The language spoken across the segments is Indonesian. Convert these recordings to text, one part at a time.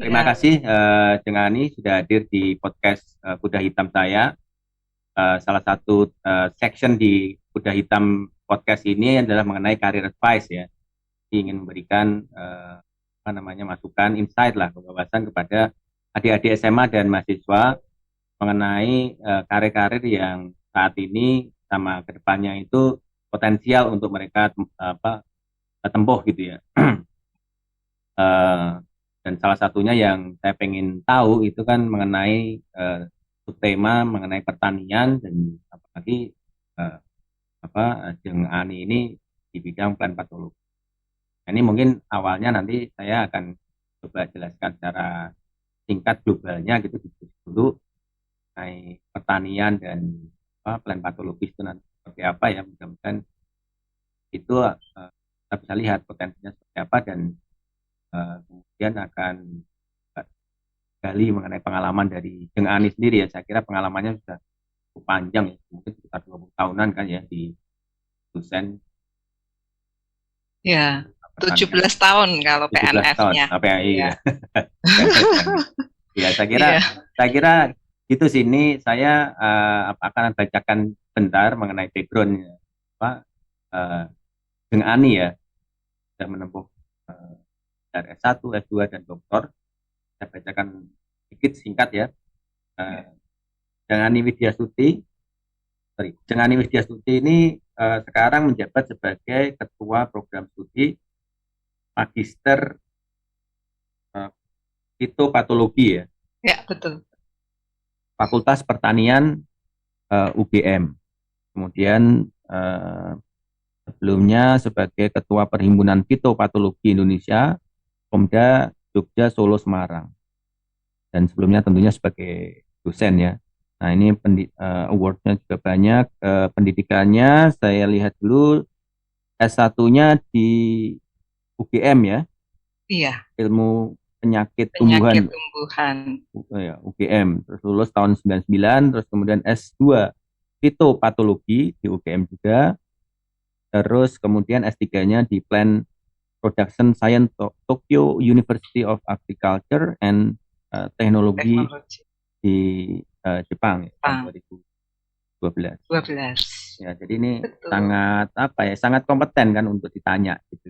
Terima Ya, kasih Jeng Ani sudah hadir di podcast Kuda Hitam saya. Salah satu section di Kuda Hitam podcast ini adalah mengenai career advice ya. Ingin memberikan apa namanya masukan, insight lah, wawasan kepada adik-adik SMA dan mahasiswa mengenai karir-karir yang saat ini sama kedepannya itu potensial untuk mereka apa tempuh gitu ya. Eh, dan salah satunya yang saya pengen tahu itu kan mengenai subtema mengenai pertanian dan apalagi eh, apa Jeng Ani ini di bidang plant patologi. Nah, ini mungkin awalnya nanti saya akan coba jelaskan secara singkat globalnya gitu dulu mengenai pertanian dan plant patologi itu nanti seperti apa ya, mudah-mudahan itu kita bisa lihat potensinya seperti apa dan kemudian akan gali mengenai pengalaman dari Jeng Ani sendiri ya. Saya kira pengalamannya sudah cukup panjang ya, mungkin sekitar 20 tahunan kan ya di dosen ya, pertanian. 17 tahun kalau 17 tahun PNS-nya. APAI Iya. ya. PNS kan ya. Ya, Iya. saya kira gitu sih. Ini saya akan bacakan bentar mengenai background apa Jeng Ani ya, sudah menempuh uh, dari S1, S2 dan doktor. Saya bacakan sedikit singkat ya. Uh, Jeng Ani Widyasuti Jeng Ani Widyasuti ini sekarang menjabat sebagai Ketua Program Studi Magister uh, Fitopatologi ya, Ya, betul. Fakultas Pertanian UGM. Kemudian sebelumnya sebagai Ketua Perhimpunan Fitopatologi Indonesia, Pemda Jogja Solo Semarang. Dan sebelumnya tentunya sebagai dosen ya. Nah ini awardnya juga banyak. Pendidikannya saya lihat dulu S1-nya di UGM ya, Iya, ilmu penyakit penyakit tumbuhan tumbuhan. ya, UGM, terus lulus tahun 99, terus kemudian S2 fitopatologi di UGM juga, terus kemudian S3-nya di Plant Production Science Tokyo University of Agriculture and Technology Teknologi. di Jepang ya, tahun Jepang. 2012. 12. Ya, jadi ini Betul. sangat apa ya, sangat kompeten kan untuk ditanya gitu.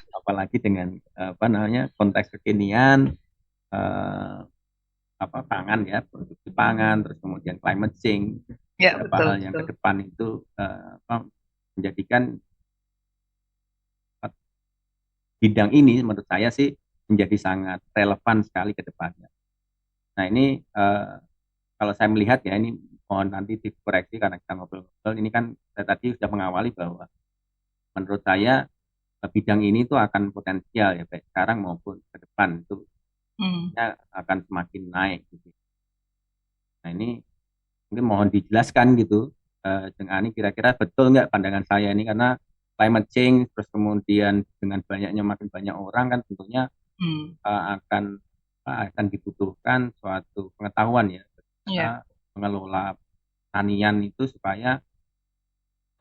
Apalagi dengan apa namanya konteks kekinian eh, apa pangan ya, produksi pangan, terus kemudian climate change, Ya, beberapa betul, hal yang ke betul. depan itu apa, menjadikan bidang ini menurut saya sih menjadi sangat relevan sekali ke depannya. Nah ini kalau saya melihat ya, ini mohon nanti dikoreksi karena kita ngobrol-ngobrol, ini kan saya tadi sudah mengawali bahwa menurut saya bidang ini tuh akan potensial ya, baik sekarang maupun ke depan itu Hmm. akan semakin naik gitu. Nah ini mungkin mohon dijelaskan gitu, dengan ini kira-kira betul nggak pandangan saya ini, karena climate change terus kemudian dengan banyaknya makin banyak orang kan tentunya Hmm. akan dibutuhkan suatu pengetahuan ya Ya. kita mengelola tanian itu supaya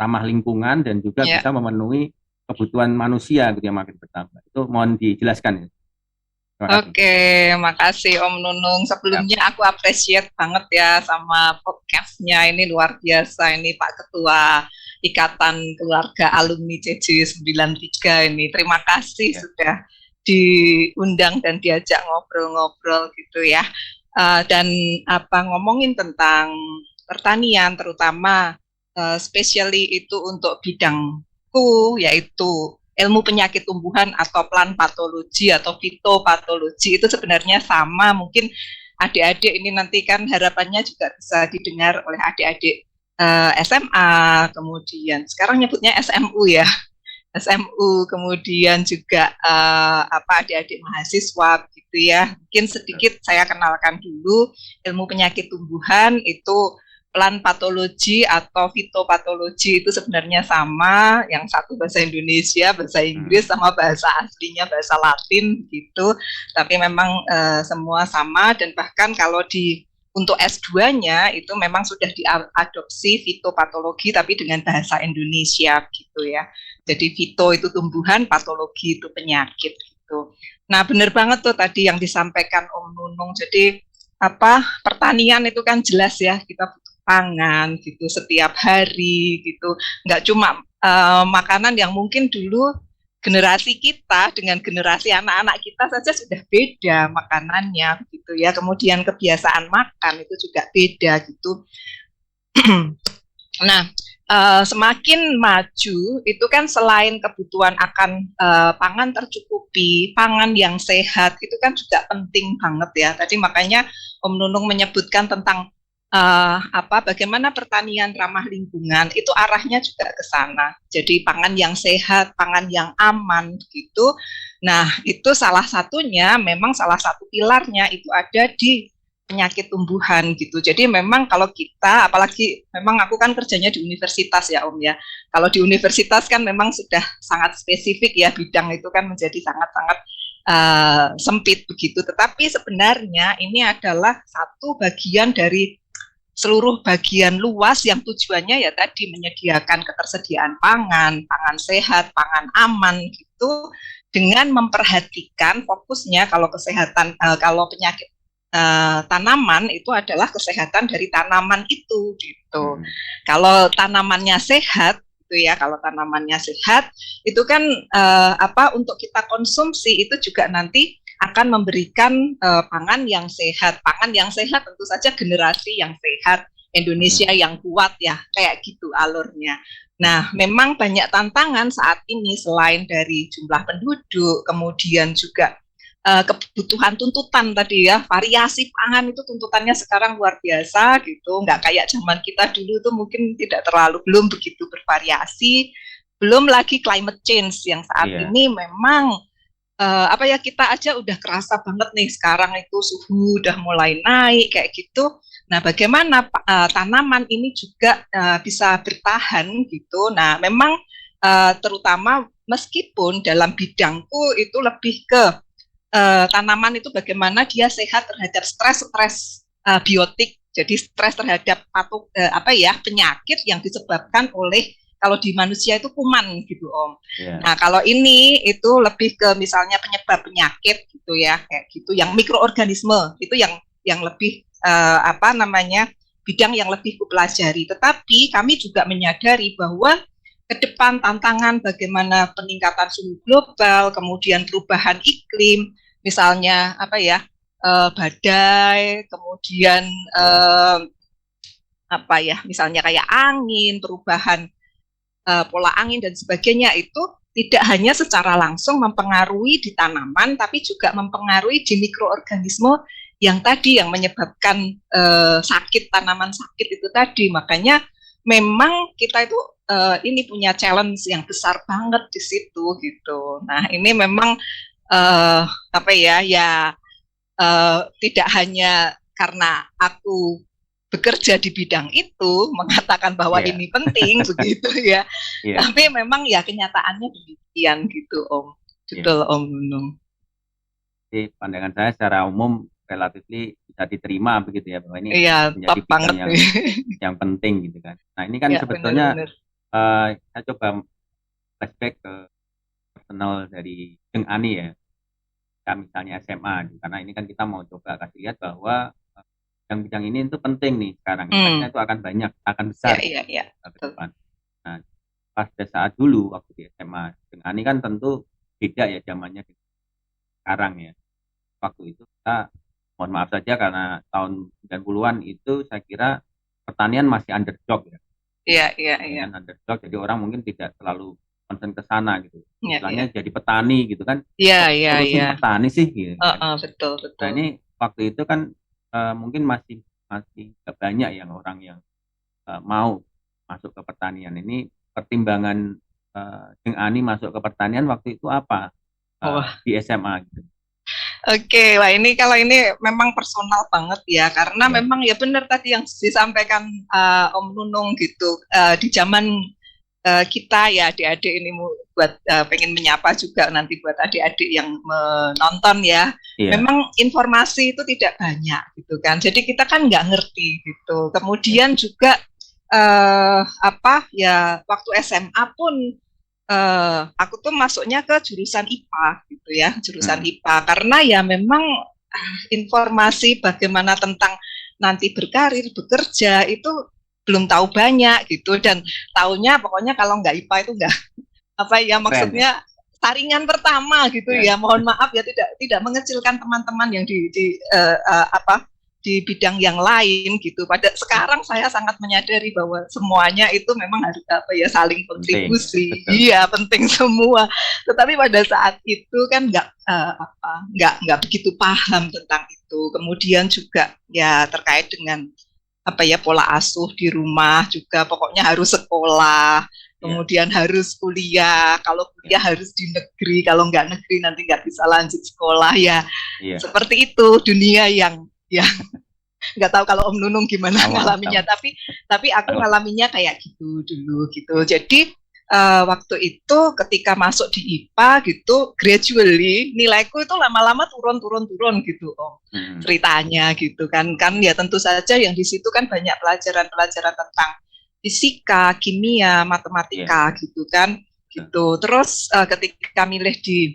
ramah lingkungan dan juga Ya. bisa memenuhi kebutuhan manusia gitu yang makin bertambah. Itu mohon dijelaskan ya. Terima kasih. Oke, makasih Om Nunung. Ya, Sebelumnya aku appreciate banget ya sama podcastnya. Ini luar biasa. Ini Pak Ketua Ikatan Keluarga Alumni CJ 93 ini. Terima kasih ya. sudah diundang dan diajak ngobrol-ngobrol gitu ya. Dan apa ngomongin tentang pertanian, terutama especially itu untuk bidangku, yaitu ilmu penyakit tumbuhan atau plant patologi atau fitopatologi. Itu sebenarnya sama, mungkin adik-adik ini nanti kan harapannya juga bisa didengar oleh adik-adik SMA, kemudian sekarang nyebutnya SMU ya, SMU, kemudian juga apa adik-adik mahasiswa gitu ya. Mungkin sedikit saya kenalkan dulu ilmu penyakit tumbuhan itu plant patologi atau fitopatologi itu sebenarnya sama, yang satu bahasa Indonesia, bahasa Inggris Hmm. sama bahasa aslinya bahasa Latin gitu. Tapi memang semua sama, dan bahkan kalau di untuk S2-nya itu memang sudah diadopsi fitopatologi tapi dengan bahasa Indonesia gitu ya. Jadi fito itu tumbuhan, patologi itu penyakit. gitu. Nah, benar banget tuh tadi yang disampaikan Om Nunung. Jadi pertanian itu kan jelas ya, kita butuh pangan gitu setiap hari gitu. Nggak cuma makanan yang mungkin dulu generasi kita dengan generasi anak-anak kita saja sudah beda makanannya gitu ya. Kemudian kebiasaan makan itu juga beda gitu. Nah, semakin maju itu kan selain kebutuhan akan pangan tercukupi, pangan yang sehat itu kan juga penting banget ya. Tadi makanya Om Nunung menyebutkan tentang bagaimana pertanian ramah lingkungan, itu arahnya juga ke sana. Jadi pangan yang sehat, pangan yang aman gitu. Nah, itu salah satunya, memang salah satu pilarnya itu ada di penyakit tumbuhan gitu. Jadi memang kalau kita, apalagi memang aku kan kerjanya di universitas ya Om ya. Kalau di universitas kan memang sudah sangat spesifik ya, bidang itu kan menjadi sangat-sangat sempit begitu. Tetapi sebenarnya ini adalah satu bagian dari seluruh bagian luas yang tujuannya ya tadi menyediakan ketersediaan pangan, pangan sehat, pangan aman gitu, dengan memperhatikan fokusnya kalau kesehatan, kalau penyakit tanaman itu adalah kesehatan dari tanaman itu gitu. Kalau tanamannya sehat gitu ya, kalau tanamannya sehat itu kan untuk kita konsumsi itu juga nanti akan memberikan pangan yang sehat. Pangan yang sehat tentu saja generasi yang sehat, Indonesia yang kuat ya, kayak gitu alurnya. Nah, memang banyak tantangan saat ini selain dari jumlah penduduk, kemudian juga kebutuhan tuntutan tadi ya, variasi pangan itu tuntutannya sekarang luar biasa gitu, nggak kayak zaman kita dulu tuh mungkin belum begitu bervariasi, belum lagi climate change yang saat ini memang kita aja udah kerasa banget nih sekarang itu suhu udah mulai naik kayak gitu. Nah, bagaimana tanaman ini juga bisa bertahan gitu. Nah, memang terutama meskipun dalam bidangku itu lebih ke tanaman itu bagaimana dia sehat terhadap stres biotik. Jadi stres terhadap penyakit yang disebabkan oleh, kalau di manusia itu kuman gitu Om. Nah, kalau ini itu lebih ke misalnya penyebab penyakit gitu ya, kayak gitu, yang mikroorganisme itu yang lebih bidang yang lebih kupelajari. Tetapi kami juga menyadari bahwa ke depan tantangan bagaimana peningkatan suhu global, kemudian perubahan iklim, misalnya badai, kemudian misalnya kayak angin, perubahan pola angin dan sebagainya, itu tidak hanya secara langsung mempengaruhi di tanaman, tapi juga mempengaruhi di mikroorganisme yang tadi yang menyebabkan sakit, tanaman sakit itu tadi. Makanya memang kita itu ini punya challenge yang besar banget di situ gitu. Nah, ini memang tidak hanya karena aku bekerja di bidang itu mengatakan bahwa ini penting begitu ya. Tapi memang ya kenyataannya demikian gitu Om. Betul Om Nunung. Jadi pandangan saya secara umum relatif bisa diterima begitu ya, bahwa ini menjadi bidang yang penting gitu kan. Nah, ini kan sebetulnya saya coba flashback ke personal dari Jeng Ani ya, misalnya SMA gitu. Karena ini kan kita mau coba kasih lihat bahwa bidang-bidang ini itu penting nih sekarang, itu akan banyak, akan besar ke depan. Nah, pada saat dulu waktu di SMA Jeng Ani kan tentu beda ya zamannya sekarang ya. Waktu itu kita, mohon maaf saja karena tahun 90-an itu saya kira pertanian masih underdog ya. Iya. Underdog, jadi orang mungkin tidak terlalu concern ke sana gitu. Misalnya jadi petani gitu kan. Iya. Petani sih gitu. Betul. Nah, ini waktu itu kan mungkin masih banyak yang orang yang mau masuk ke pertanian. Ini pertimbangan Jeng Ani masuk ke pertanian waktu itu apa di SMA gitu. Oke, wah ini kalau ini memang personal banget ya, karena memang ya benar tadi yang disampaikan Om Nunung gitu, di zaman kita ya adik-adik ini buat pengen menyapa juga nanti buat adik-adik yang menonton ya, memang informasi itu tidak banyak gitu kan, jadi kita kan nggak ngerti gitu. Kemudian juga waktu SMA pun aku tuh masuknya ke jurusan IPA gitu ya, jurusan Hmm. IPA karena ya memang informasi bagaimana tentang nanti berkarir, bekerja itu belum tahu banyak gitu dan taunya pokoknya kalau nggak IPA itu nggak apa ya Keren ya. maksudnya saringan pertama gitu Ya. ya. Mohon maaf ya tidak mengecilkan teman-teman yang di apa di bidang yang lain gitu. Pada sekarang saya sangat menyadari bahwa semuanya itu memang harus apa ya saling Penting ya. kontribusi. Betul. Iya, penting semua. Tetapi pada saat itu kan nggak begitu paham tentang itu. Kemudian juga ya terkait dengan apa ya pola asuh di rumah juga pokoknya harus sekolah Ya. kemudian harus kuliah kalau kuliah harus di negeri kalau nggak negeri nanti nggak bisa lanjut sekolah ya Iya. seperti itu dunia yang nggak tahu kalau Om Nunung gimana Sama, ngalaminya sama. tapi aku Kalau ngalaminya kayak gitu dulu gitu jadi waktu itu ketika masuk di IPA gitu gradually nilaiku itu lama-lama turun gitu Om ceritanya gitu kan ya tentu saja yang di situ kan banyak pelajaran-pelajaran tentang fisika, kimia, matematika gitu kan gitu terus ketika milih di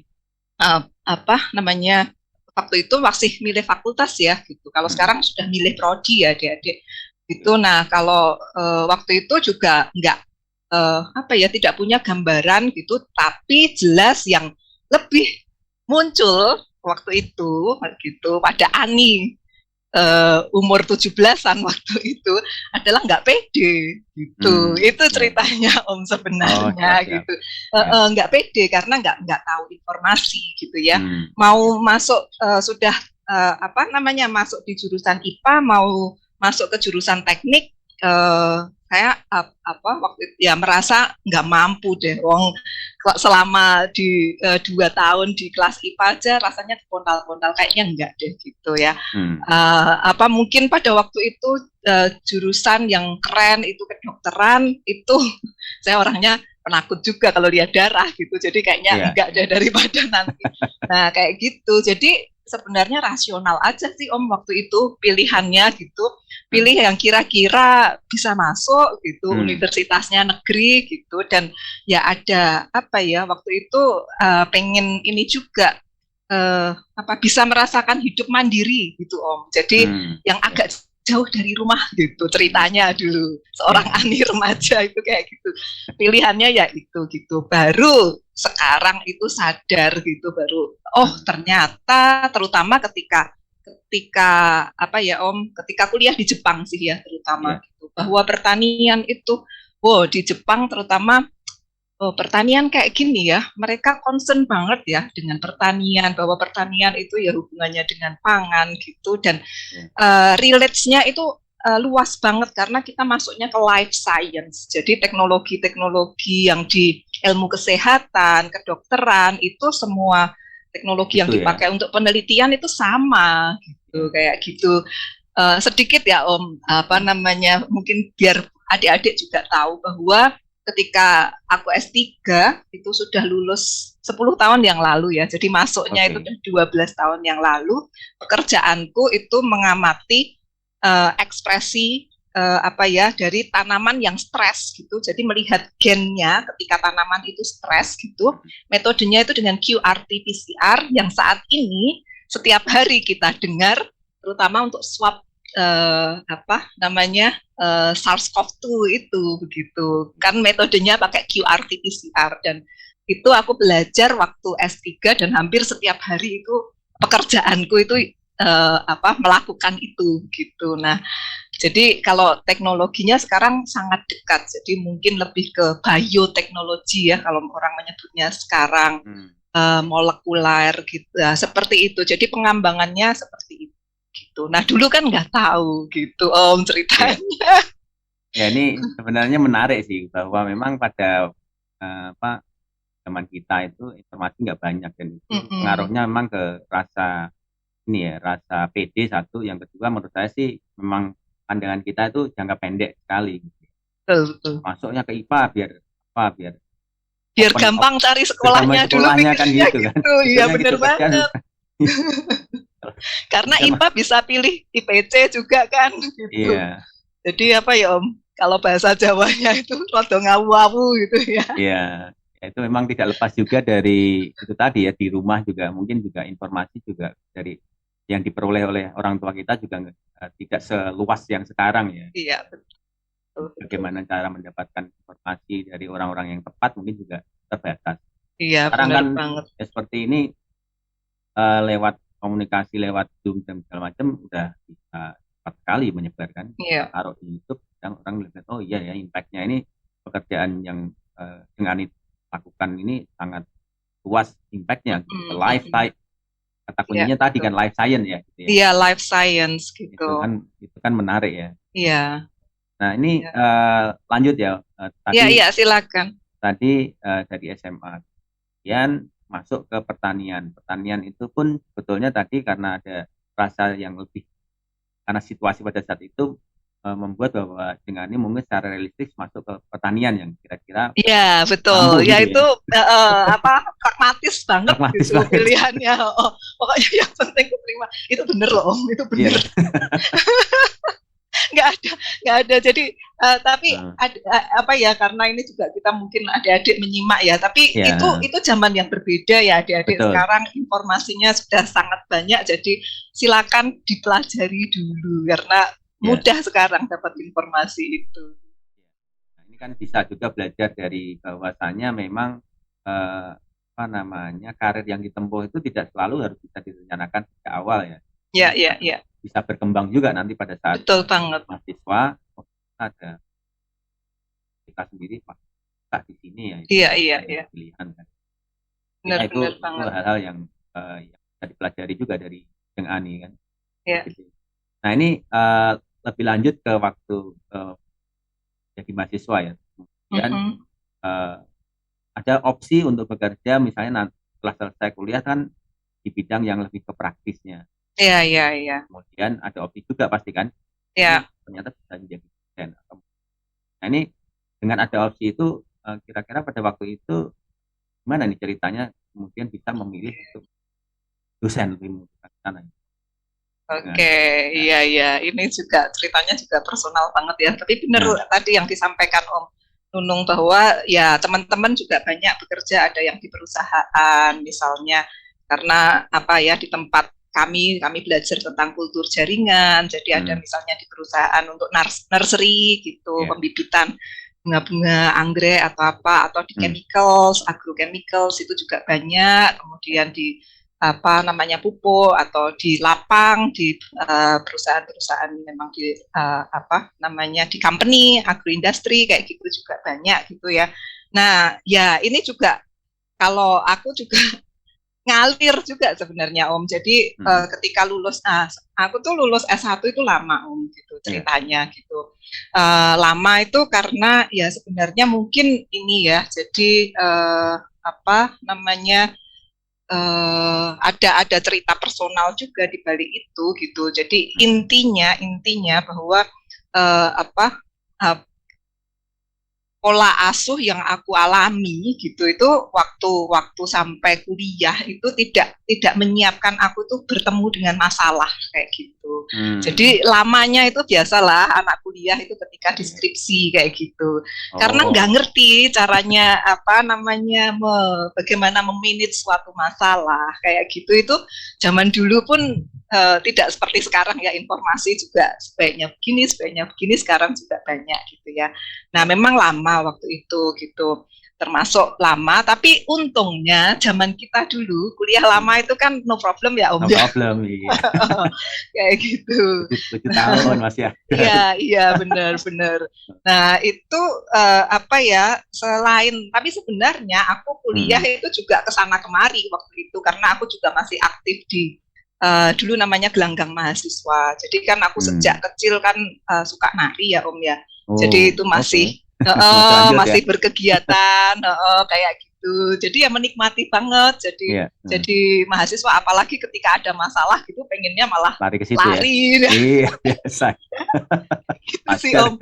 apa namanya waktu itu masih milih fakultas ya gitu kalau sekarang sudah milih prodi ya adik-adik gitu nah kalau waktu itu juga nggak apa ya tidak punya gambaran gitu tapi jelas yang lebih muncul waktu itu gitu pada Ani umur 17-an waktu itu adalah nggak pede gitu itu ceritanya Om sebenarnya gitu nggak pede karena nggak tahu informasi gitu ya mau masuk sudah apa namanya masuk di jurusan IPA mau masuk ke jurusan teknik saya apa waktu itu ya merasa nggak mampu deh wong selama di 2 tahun di kelas IPA aja rasanya pontal-pontal kayaknya enggak deh gitu ya apa mungkin pada waktu itu jurusan yang keren itu kedokteran itu saya orangnya penakut juga kalau lihat darah gitu jadi kayaknya enggak deh daripada nanti nah kayak gitu jadi sebenarnya rasional aja sih Om waktu itu pilihannya gitu pilih yang kira-kira bisa masuk gitu universitasnya negeri gitu dan ya ada apa ya waktu itu pengen ini juga apa bisa merasakan hidup mandiri gitu Om jadi yang agak jauh dari rumah gitu ceritanya dulu seorang Ani remaja itu kayak gitu pilihannya ya itu gitu baru sekarang itu sadar gitu baru oh ternyata terutama ketika apa ya Om ketika kuliah di Jepang sih ya terutama gitu bahwa pertanian itu di Jepang terutama pertanian kayak gini ya mereka concern banget ya dengan pertanian bahwa pertanian itu ya hubungannya dengan pangan gitu dan relate-nya itu luas banget karena kita masuknya ke life science jadi teknologi yang di ilmu kesehatan kedokteran itu semua teknologi yang dipakai untuk penelitian itu sama gitu kayak gitu sedikit ya Om apa namanya mungkin biar adik-adik juga tahu bahwa ketika aku S3 itu sudah lulus 10 tahun yang lalu ya jadi masuknya itu sudah 12 tahun yang lalu pekerjaanku itu mengamati ekspresi apa ya dari tanaman yang stres gitu jadi melihat gennya ketika tanaman itu stres gitu metodenya itu dengan QRT-PCR yang saat ini setiap hari kita dengar terutama untuk swab apa namanya SARS-CoV-2 itu begitu kan metodenya pakai QRT-PCR dan itu aku belajar waktu S3 dan hampir setiap hari itu pekerjaanku itu apa melakukan itu gitu nah jadi kalau teknologinya sekarang sangat dekat jadi mungkin lebih ke bioteknologi ya kalau orang menyebutnya sekarang molekuler gitu seperti itu jadi pengembangannya seperti itu gitu. Nah dulu kan nggak tahu gitu Om ceritanya. Ya ini sebenarnya menarik sih bahwa memang pada apa zaman kita itu informasi nggak banyak dan itu pengaruhnya memang ke rasa ini ya rasa PD satu yang kedua menurut saya sih memang pandangan kita itu jangka pendek sekali. Betul. Masuknya ke IPA biar apa biar gampang cari sekolahnya dulu kan gitu kan. Iya benar banget. Karena IPA bisa pilih IPC juga kan gitu. Iya. Jadi apa ya Om? Kalau bahasa Jawanya itu rada ngawu-awu gitu ya. Iya. Ya, itu memang tidak lepas juga dari itu tadi ya, di rumah juga mungkin juga informasi juga dari yang diperoleh oleh orang tua kita juga tidak seluas yang sekarang ya. Iya, betul, betul. Bagaimana cara mendapatkan informasi dari orang-orang yang tepat mungkin juga terbatas. Iya, Sekarang benar kan banget. ya seperti ini lewat komunikasi lewat Zoom dan segala macam udah bisa cepat sekali menyebarkan. Iya. Taruh di YouTube dan orang lihat oh iya ya impact-nya ini pekerjaan yang dengan lakukan ini sangat luas impact-nya. Life science kata Iya, kuncinya tadi betul. kan life science ya gitu ya. Iya, life science gitu. Itu kan menarik ya. Iya. Nah, ini Iya. lanjut ya. Iya, iya, silakan. Tadi dari SMA. Kemudian masuk ke pertanian. Pertanian itu pun sebetulnya tadi karena ada rasa yang lebih karena situasi pada saat itu membuat bahwa dengan ini mungkin secara realistis masuk ke pertanian yang kira-kira Iya, betul. mampu Ya gitu itu ya. pragmatis banget Pragmatis gitu banget. pilihannya. Pokoknya yang penting keterima. Itu bener loh, Om. Itu bener. Iya. Nggak ada. Jadi tapi apa ya, karena ini juga kita mungkin adik-adik menyimak ya. Tapi Iya. itu zaman yang berbeda ya adik-adik. Betul. Sekarang informasinya sudah sangat banyak. Jadi silakan dipelajari dulu karena mudah sekarang dapat informasi itu. Nah, ini kan bisa juga belajar dari bahwasannya memang karir yang ditempuh itu tidak selalu harus bisa direncanakan sejak awal ya. Iya. Bisa berkembang juga nanti pada saat betul banget. Mahasiswa ada kita sendiri tak di sini ya. Iya. Pilihan kan. Benar Itu banget. hal-hal yang bisa dipelajari juga dari Jeng Ani kan. Iya. Nah ini lebih lanjut ke waktu jadi mahasiswa ya. Kemudian ada opsi untuk bekerja misalnya nanti setelah selesai kuliah kan di bidang yang lebih ke praktisnya. Iya. Kemudian ada opsi juga pasti kan. Iya. Ternyata bisa menjadi dosen. Nah ini dengan ada opsi itu kira-kira pada waktu itu gimana nih ceritanya kemudian bisa memilih untuk dosen lebih memudahkan sana. Oke, iya. Ini juga ceritanya juga personal banget ya. Tapi benar tadi yang disampaikan Om Nunung bahwa ya teman-teman juga banyak bekerja, ada yang di perusahaan misalnya, karena apa ya di tempat kami belajar tentang kultur jaringan, jadi ada misalnya di perusahaan untuk nursery gitu, pembibitan bunga-bunga anggrek atau di chemicals, agrochemicals itu juga banyak, kemudian di pupuk atau di lapang di perusahaan-perusahaan memang di di company agroindustri kayak gitu juga banyak gitu ya. Nah ya ini juga kalau aku juga ngalir juga sebenarnya Om. Jadi ketika lulus, aku tuh lulus S1 itu lama Om gitu ceritanya gitu. Lama itu karena ya sebenarnya mungkin ini ya. Jadi ada cerita personal juga di balik itu gitu. Jadi intinya bahwa pola asuh yang aku alami gitu itu waktu sampai kuliah itu tidak menyiapkan aku tuh bertemu dengan masalah kayak gitu. Jadi lamanya itu biasalah anak kuliah itu ketika deskripsi kayak gitu. Karena nggak ngerti caranya bagaimana memanage suatu masalah kayak gitu. Itu zaman dulu pun tidak seperti sekarang ya, informasi juga sebaiknya begini sekarang juga banyak gitu ya. Nah memang lama waktu itu gitu, termasuk lama, tapi untungnya zaman kita dulu kuliah lama itu kan no problem ya Om. No problem, iya. Kayak gitu. 7 tahun masih ada. Iya benar. Nah itu selain, tapi sebenarnya aku kuliah itu juga kesana kemari waktu itu karena aku juga masih aktif di dulu namanya gelanggang mahasiswa. Jadi kan aku sejak kecil kan suka nari ya Om ya. Jadi itu masih masih berkegiatan kayak gitu. Jadi ya menikmati banget. Jadi mahasiswa, apalagi ketika ada masalah gitu pengennya malah lari ke situ lari. Ya. Iya, biasa. Gitu sih Om.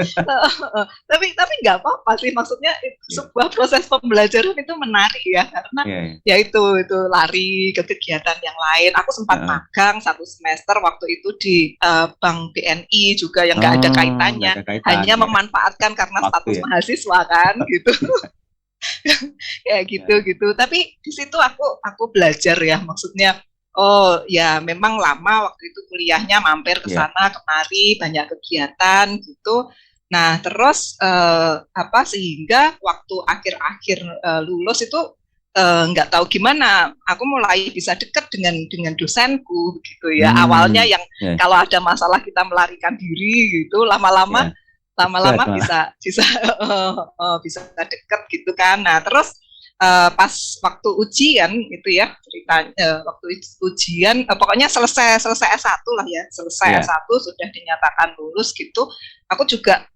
Tapi nggak apa-apa sih, maksudnya sebuah proses pembelajaran itu menarik ya karena ya itu lari ke kegiatan yang lain. Aku sempat magang 1 semester waktu itu di Bank BNI juga yang nggak ada kaitannya, hanya memanfaatkan karena status mahasiswa kan gitu. kayak Ya. gitu. Tapi di situ aku belajar ya, maksudnya oh ya memang lama waktu itu kuliahnya mampir ke Ya. sana kemari banyak kegiatan gitu. Nah terus sehingga waktu akhir-akhir lulus itu nggak tahu gimana aku mulai bisa dekat dengan dosenku gitu ya. Awalnya yang Ya. kalau ada masalah kita melarikan diri gitu, lama-lama Ya. Dekat malah. bisa bisa bisa dekat gitu kan. Nah terus pas waktu ujian itu ya ceritanya, waktu ujian pokoknya selesai S1 lah ya, selesai Ya. S1 sudah dinyatakan lulus gitu. Aku juga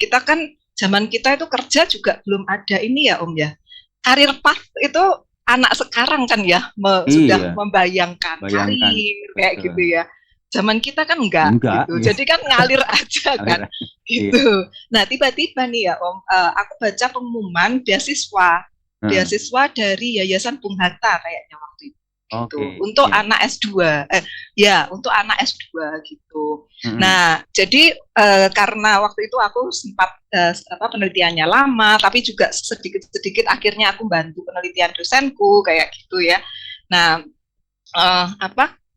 kita kan zaman kita itu kerja juga belum ada ini ya Om ya, karir path itu anak sekarang kan ya sudah Iya. membayangkan Bayangkan. karir kayak Betul. gitu ya. Zaman kita kan enggak gitu, Iya. jadi kan ngalir aja kan Iya. gitu. Nah tiba-tiba nih ya Om, aku baca pengumuman beasiswa dari Yayasan Bung Hatta kayaknya waktu itu gitu, Oke. untuk Ya. anak S2 untuk anak S2 gitu. Nah jadi karena waktu itu aku sempat penelitiannya lama, tapi juga sedikit-sedikit akhirnya aku bantu penelitian dosenku kayak gitu ya. Nah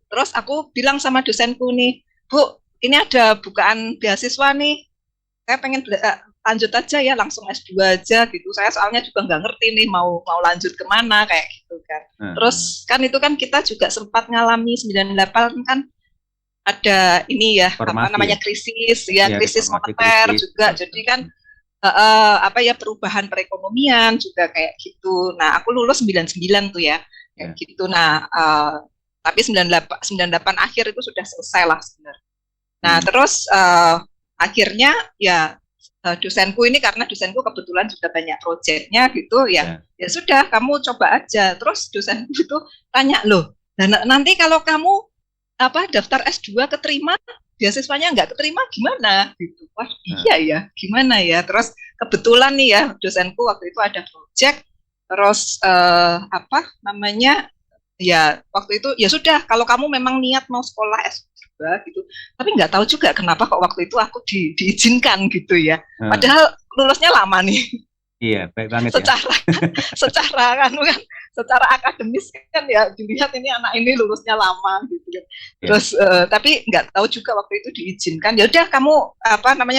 terus aku bilang sama dosenku nih, Bu, ini ada bukaan beasiswa nih, saya pengen lanjut aja ya, langsung S2 aja gitu. Saya soalnya juga nggak ngerti nih mau lanjut kemana kayak gitu kan. Terus kan itu kan kita juga sempat ngalami 98 kan, ada ini ya Formasi, krisis reformasi moneter krisis. juga. Jadi kan perubahan perekonomian juga kayak gitu. Nah, aku lulus 99 tuh ya. Kayak gitu. Nah, tapi 98 akhir itu sudah selesai lah sebenarnya. Nah, terus akhirnya ya dosenku ini, karena dosenku kebetulan juga banyak proyeknya gitu ya sudah kamu coba aja. Terus dosenku itu tanya, loh nanti kalau kamu daftar S2 keterima, beasiswanya nggak keterima gimana gitu. Wah iya ya, gimana ya. Terus kebetulan nih ya dosenku waktu itu ada proyek, terus ya waktu itu ya sudah, kalau kamu memang niat mau sekolah S2 gitu, tapi nggak tahu juga kenapa kok waktu itu aku diizinkan gitu ya, padahal lulusnya lama nih. Iya, baik banget secara akademis kan ya dilihat ini anak ini lulusnya lama gitu kan. Terus tapi nggak tahu juga waktu itu diizinkan. Ya udah kamu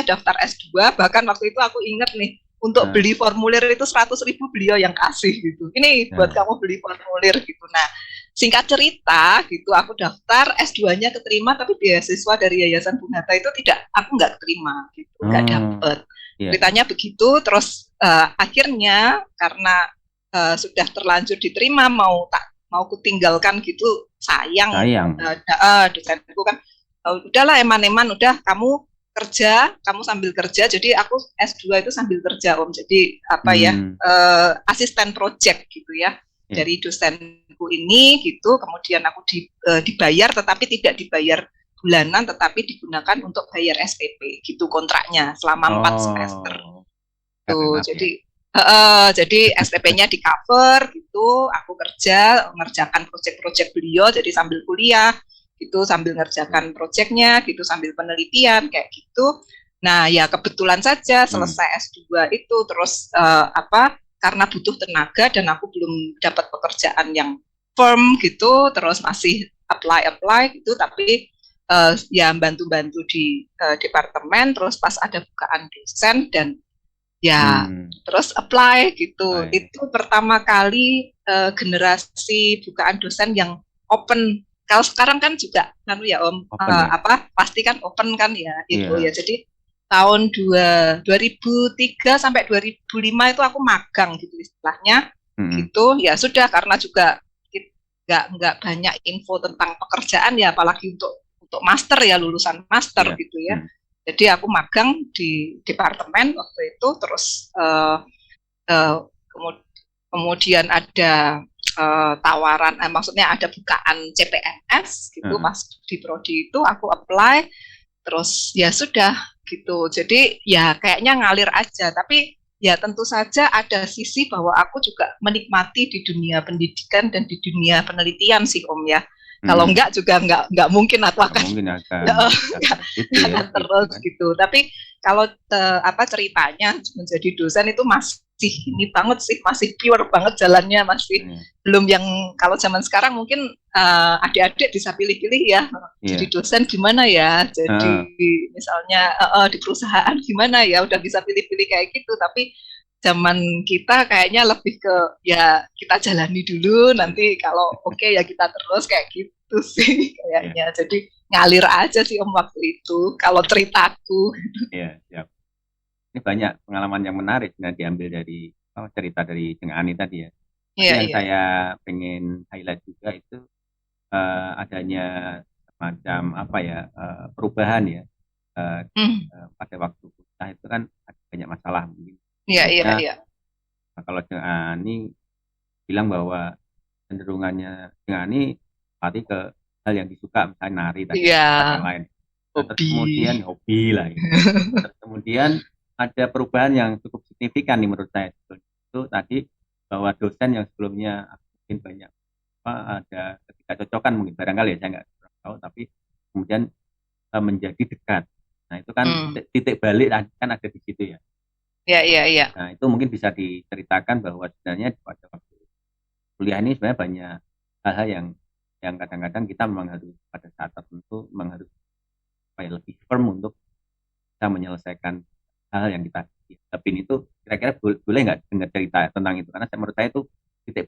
daftar S2, bahkan waktu itu aku inget nih, untuk beli formulir itu 100.000 beliau yang kasih gitu. Ini buat kamu beli formulir gitu. Nah, singkat cerita gitu, aku daftar S2-nya keterima, tapi beasiswa dari Yayasan Bung Hatta itu aku nggak keterima gitu, nggak dapet. Ceritanya begitu. Terus akhirnya karena sudah terlanjur diterima, mau kutinggalkan gitu, sayang. Dosenku kan, udahlah eman-eman, udah kamu sambil kerja. Jadi aku S2 itu sambil kerja Om. Jadi asisten project gitu ya, dari dosenku ini gitu. Kemudian aku dibayar, tetapi tidak dibayar bulanan, tetapi digunakan untuk bayar SPP gitu kontraknya selama 4 semester. Tuh, jadi SPP-nya di cover gitu. Aku ngerjakan project-project beliau, jadi sambil kuliah gitu, sambil ngerjakan proyeknya gitu, sambil penelitian kayak gitu. Nah ya kebetulan saja selesai S2 itu, terus karena butuh tenaga dan aku belum dapat pekerjaan yang firm gitu, terus masih apply gitu, tapi ya bantu-bantu di departemen. Terus pas ada bukaan dosen dan ya terus apply gitu. Itu pertama kali generasi bukaan dosen yang open. Kalau sekarang kan juga ya Om, pasti kan open kan ya itu ya. Jadi tahun 2003 sampai 2005 itu aku magang gitu istilahnya. Gitu ya sudah, karena juga nggak banyak info tentang pekerjaan ya, apalagi untuk master ya, lulusan master gitu ya. Jadi aku magang di departemen waktu itu. Terus kemudian ada tawaran, maksudnya ada bukaan CPNS gitu. Pas di prodi itu aku apply, terus ya sudah gitu. Jadi ya kayaknya ngalir aja, tapi ya tentu saja ada sisi bahwa aku juga menikmati di dunia pendidikan dan di dunia penelitian sih Om ya. Kalau enggak juga enggak mungkin aku akan mungkin akan itu ya, akan terus gitu. Tapi kalau ceritanya menjadi dosen itu masih ini banget sih, masih pure banget jalannya, masih belum yang kalau zaman sekarang mungkin adik-adik bisa pilih-pilih ya. Jadi dosen gimana ya, jadi misalnya di perusahaan gimana ya, udah bisa pilih-pilih kayak gitu. Tapi zaman kita kayaknya lebih ke ya kita jalani dulu, nanti kalau oke ya kita terus kayak gitu sih kayaknya. Jadi ngalir aja sih Om waktu itu kalau ceritaku. Iya, siap. Ini banyak pengalaman yang menarik yang diambil dari cerita dari Jeng Ani tadi ya. Yang saya pengen highlight juga itu adanya semacam perubahan ya pada waktu kuliah itu kan ada banyak masalah mungkin. Iya. Kalau Jeng Ani bilang bahwa cenderungannya Jeng Ani pasti ke hal yang disuka, misalnya nari tadi yang lain. Kemudian hobi lah gitu. Kemudian ada perubahan yang cukup signifikan nih menurut saya itu tadi bahwa dosen yang sebelumnya mungkin banyak ada ketidakcocokan mungkin barangkali ya, saya nggak tahu, tapi kemudian menjadi dekat. Nah itu kan titik balik kan ada di situ ya. Iya. Nah itu mungkin bisa diceritakan bahwa sebenarnya pada waktu kuliah ini sebenarnya banyak hal-hal yang kadang-kadang kita memang harus pada saat tertentu memang harus lebih firm untuk bisa menyelesaikan hal yang kita hadapin. Itu kira-kira boleh nggak dengar cerita tentang itu, karena menurut saya itu titik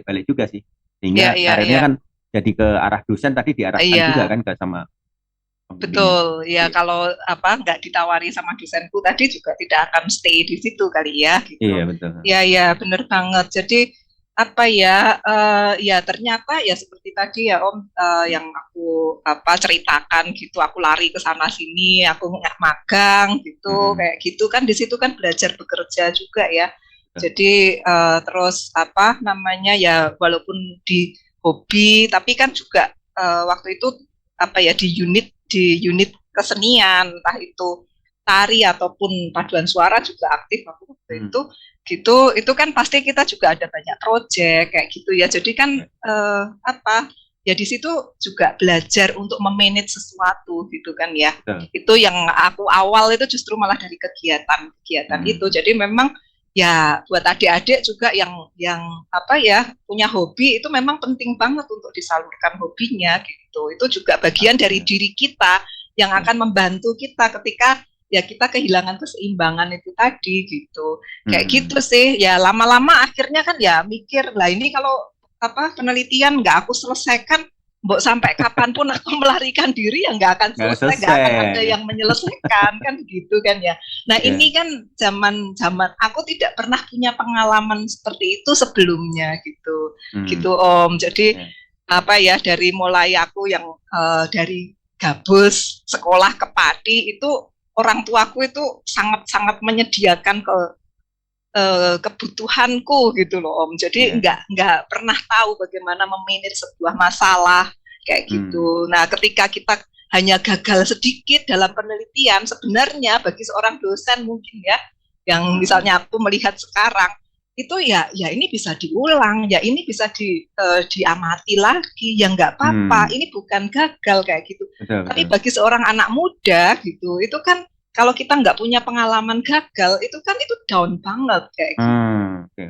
balik juga sih, sehingga akhirnya kan jadi ke arah dosen tadi diarahkan juga kan ke sama betul ya. Kalau nggak ditawari sama dosenku tadi juga tidak akan stay di situ kali ya gitu. Iya betul. Iya benar banget. Jadi ya ternyata ya seperti tadi ya Om, yang aku ceritakan gitu, aku lari ke sana sini, aku magang gitu, kayak gitu kan, di situ kan belajar bekerja juga ya. Jadi terus ya walaupun di hobi tapi kan juga waktu itu di unit kesenian, entah itu tari ataupun paduan suara juga aktif aku waktu itu. Itu kan pasti kita juga ada banyak proyek kayak gitu ya. Jadi kan ya di situ juga belajar untuk memanage sesuatu gitu kan ya. Itu yang aku awal itu justru malah dari kegiatan itu. Jadi memang ya buat adik-adik juga yang punya hobi itu memang penting banget untuk disalurkan hobinya gitu. Itu juga bagian dari diri kita yang akan membantu kita ketika ya kita kehilangan keseimbangan itu tadi gitu. Kayak gitu sih. Ya lama-lama akhirnya kan ya mikir, lah ini kalau penelitian nggak aku selesaikan, mbok sampai kapanpun aku melarikan diri ya nggak akan selesai, nggak akan ada yang menyelesaikan kan gitu kan ya. Nah ini kan zaman aku tidak pernah punya pengalaman seperti itu sebelumnya gitu Om. Jadi dari mulai aku yang dari gabus sekolah ke Pati itu orang tuaku itu sangat menyediakan kebutuhanku gitu loh Om. Jadi nggak pernah tahu bagaimana memanage sebuah masalah kayak gitu. Nah ketika kita hanya gagal sedikit dalam penelitian, sebenarnya bagi seorang dosen mungkin ya, yang misalnya aku melihat sekarang itu ya ini bisa diulang, ya ini bisa diamati lagi, ya nggak apa-apa, ini bukan gagal kayak gitu. Tapi bagi seorang anak muda gitu, itu kan kalau kita nggak punya pengalaman gagal, itu kan itu down banget kayak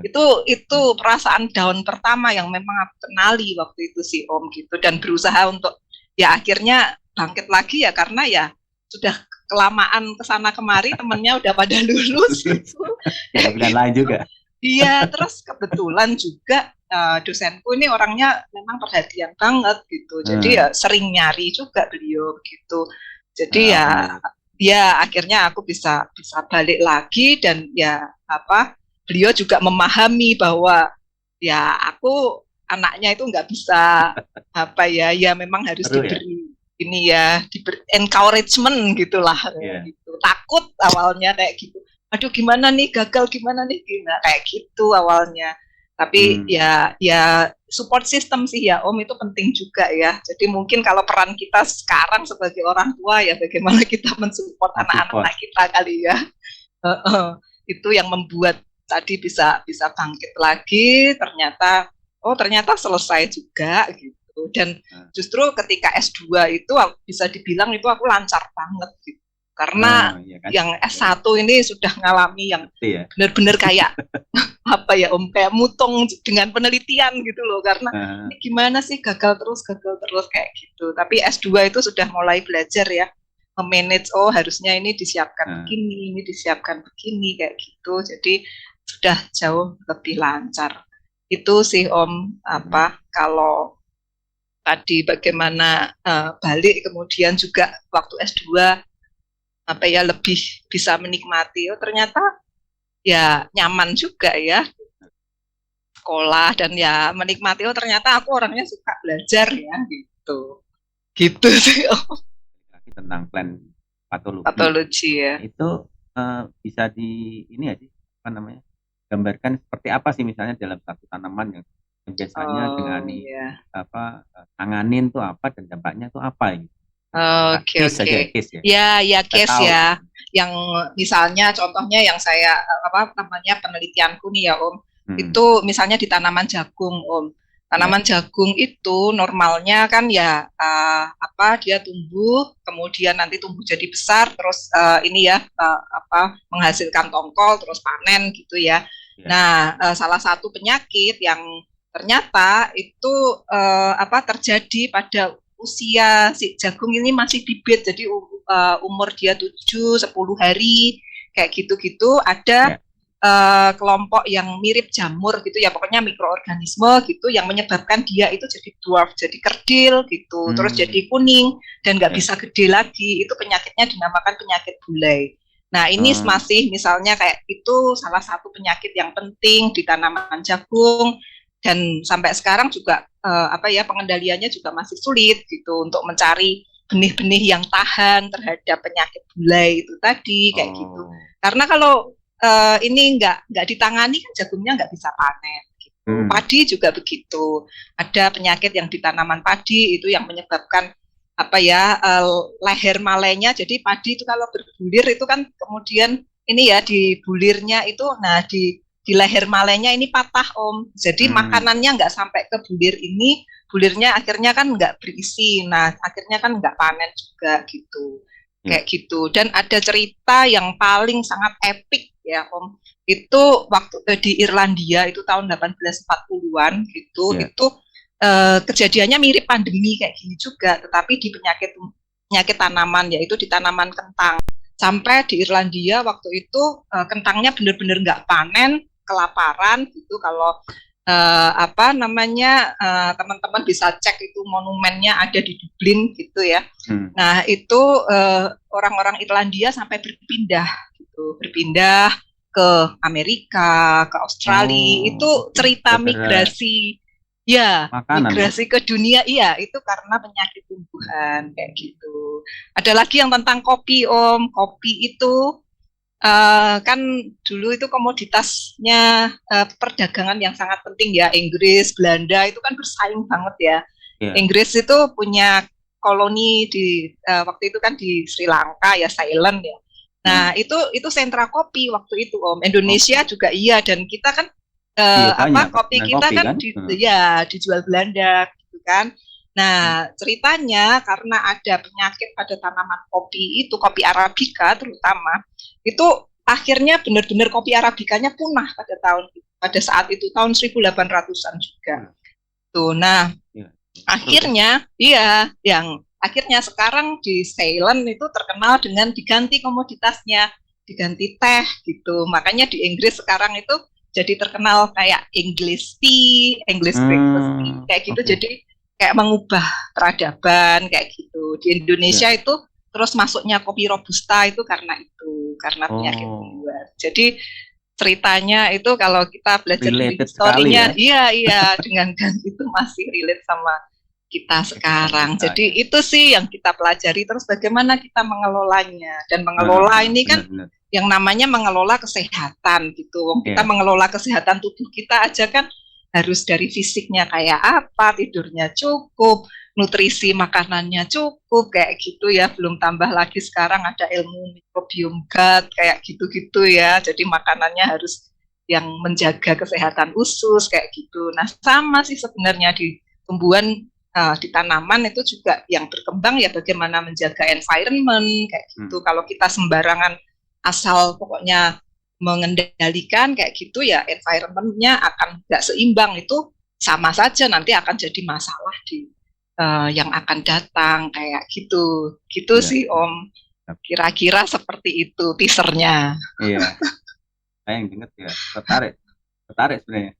gitu. Itu perasaan down pertama yang memang aku kenali waktu itu sih Om gitu, dan berusaha untuk ya akhirnya bangkit lagi ya, karena ya sudah kelamaan kesana kemari, temennya udah pada lulus gitu. Dan lain juga. Iya, terus kebetulan juga dosenku ini orangnya memang perhatian banget gitu. Jadi ya sering nyari juga beliau gitu. Jadi ya akhirnya aku bisa balik lagi, dan ya beliau juga memahami bahwa ya aku anaknya itu nggak bisa ya memang harus diberi ini ya, diberi encouragement gitulah gitu. Takut awalnya kayak gitu. Aduh gimana nih, gagal gimana kayak gitu awalnya. Tapi ya support system sih ya Om, itu penting juga ya. Jadi mungkin kalau peran kita sekarang sebagai orang tua ya bagaimana kita mensupport anak-anak kita kali ya. Itu yang membuat tadi bisa bangkit lagi, ternyata selesai juga gitu. gitu. Dan justru ketika S2 itu bisa dibilang itu aku lancar banget gitu. Karena Iya kan? yang S1 ini sudah ngalami yang Iya. benar-benar kayak apa ya Om, kayak mutung dengan penelitian gitu loh, karena ini gimana sih gagal terus kayak gitu. Tapi S2 itu sudah mulai belajar ya, memanage, oh harusnya ini disiapkan begini, ini disiapkan begini kayak gitu. Jadi sudah jauh lebih lancar. Itu sih Om, apa kalau tadi bagaimana balik kemudian juga waktu S2 apa ya lebih bisa menikmati, oh ternyata ya nyaman juga ya sekolah dan ya menikmati, oh ternyata aku orangnya suka belajar ya gitu sih tentang plan patologi ya itu bisa di ini ya sih apa namanya gambarkan seperti apa sih misalnya dalam satu tanaman yang biasanya dengan apa tanganin tuh apa dan dampaknya tuh apa gitu. Oke. Case ya case ya yang misalnya contohnya yang saya apa namanya penelitianku nih ya Om, itu misalnya di tanaman jagung Om. Tanaman jagung itu normalnya kan ya apa dia tumbuh kemudian nanti tumbuh jadi besar terus ini ya apa menghasilkan tongkol terus panen gitu ya. Nah salah satu penyakit yang ternyata itu apa terjadi pada usia si jagung ini masih bibit, jadi umur dia 7-10 hari kayak gitu-gitu ada kelompok yang mirip jamur gitu ya, pokoknya mikroorganisme gitu yang menyebabkan dia itu jadi dwarf, jadi kerdil gitu, terus jadi kuning dan nggak bisa gede lagi. Itu penyakitnya dinamakan penyakit bulai. Nah ini masih misalnya kayak itu salah satu penyakit yang penting di tanaman jagung dan sampai sekarang juga apa ya pengendaliannya juga masih sulit gitu untuk mencari benih-benih yang tahan terhadap penyakit bulai itu tadi kayak gitu. Karena kalau ini nggak ditangani kan jagungnya nggak bisa panen. Gitu. Padi juga begitu. Ada penyakit yang di tanaman padi itu yang menyebabkan apa ya leher malainya. Jadi padi itu kalau berbulir itu kan kemudian ini ya di bulirnya itu, nah di leher malainya ini patah Om. Jadi makanannya nggak sampai ke bulir ini, bulirnya akhirnya kan nggak berisi. Nah akhirnya kan nggak panen juga gitu. Kayak gitu. Dan ada cerita yang paling sangat epik ya Om. Itu waktu di Irlandia itu tahun 1840-an gitu. Itu kejadiannya mirip pandemi kayak gini juga, tetapi di penyakit tanaman, yaitu di tanaman kentang. Sampai di Irlandia waktu itu kentangnya benar-benar nggak panen, kelaparan gitu. Kalau apa namanya teman-teman bisa cek itu monumennya ada di Dublin gitu ya. Nah itu orang-orang Irlandia sampai berpindah ke Amerika, ke Australia. Itu cerita migrasi ya migrasi ke dunia iya itu karena penyakit tumbuhan kayak gitu. Ada lagi yang tentang kopi Om. Kopi itu kan dulu itu komoditasnya perdagangan yang sangat penting ya. Inggris, Belanda itu kan bersaing banget ya. Inggris itu punya koloni di waktu itu kan di Sri Lanka ya, Ceylon ya. Nah itu sentra kopi waktu itu Om. Indonesia juga iya, dan kita kan kopi kita kan dijual Belanda gitu kan. Nah ceritanya karena ada penyakit pada tanaman kopi itu, kopi Arabica terutama, itu akhirnya benar-benar kopi Arabicanya punah pada saat itu tahun 1800-an juga. Tuh, nah akhirnya akhirnya sekarang di Ceylon itu terkenal dengan diganti komoditasnya, diganti teh gitu. Makanya di Inggris sekarang itu jadi terkenal kayak English tea, English breakfast tea kayak gitu. Jadi kayak mengubah peradaban kayak gitu. Di Indonesia itu terus masuknya kopi robusta itu karena penyakit luar. Jadi ceritanya itu kalau kita belajar dari historinya, iya dengan itu masih relate sama kita sekarang. Jadi itu sih yang kita pelajari, terus bagaimana kita mengelolanya. Dan mengelola ini kan yang namanya mengelola kesehatan gitu. Kita mengelola kesehatan tubuh kita aja kan harus dari fisiknya kayak apa, tidurnya cukup, nutrisi makanannya cukup kayak gitu ya. Belum tambah lagi sekarang ada ilmu microbiome gut kayak gitu-gitu ya. Jadi makanannya harus yang menjaga kesehatan usus kayak gitu. Nah sama sih sebenarnya di tumbuhan di tanaman itu juga yang berkembang ya bagaimana menjaga environment kayak gitu. Kalau kita sembarangan asal pokoknya mengendalikan kayak gitu ya environment-nya akan nggak seimbang, itu sama saja nanti akan jadi masalah di yang akan datang kayak gitu. Gitu Iya. sih Om. Kira-kira seperti itu teasernya. Iya. Saya yang dengar ya tertarik sebenarnya.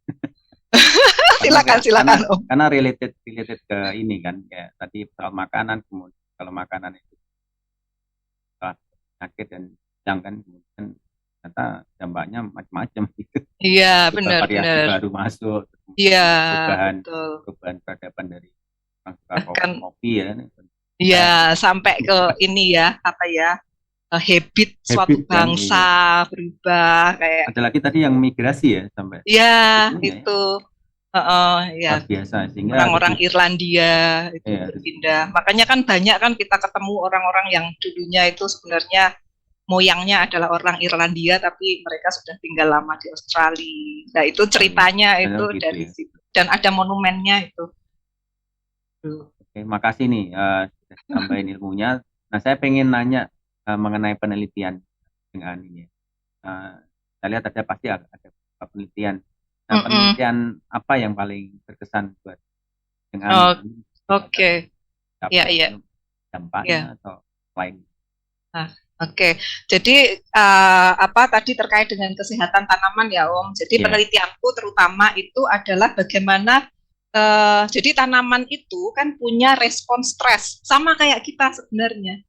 Silakan Om. Karena related ke ini kan ya, tadi soal makanan, kemudian kalau makanan itu sakit dan sedang kan, kemudian ternyata dampaknya macam-macam gitu. Iya, variasi benar. baru masuk, Iya, perubahan peradaban dari orang suka bahkan kopi ya. Iya, sampai ke ini ya, apa ya, habit suatu bangsa berubah kayak. Ada lagi tadi yang migrasi ya sampai. Iya, itu. Ya. Biasa sehingga orang-orang Irlandia itu berpindah. Makanya kan banyak kan kita ketemu orang-orang yang dulunya itu sebenarnya moyangnya adalah orang Irlandia tapi mereka sudah tinggal lama di Australia. Nah, itu ceritanya itu gitu dari situ. Dan ada monumennya itu. Oke, makasih nih sudah tambahin ilmunya. Nah, saya pengen nanya mengenai penelitian dengan ini. Saya lihat pasti ada penelitian. Nah, penelitian apa yang paling berkesan buat dengan Oke. Iya. Dampaknya atau lain. Oke. Jadi tadi terkait dengan kesehatan tanaman ya Om. Jadi penelitianku terutama itu adalah bagaimana jadi tanaman itu kan punya respon stres sama kayak kita sebenarnya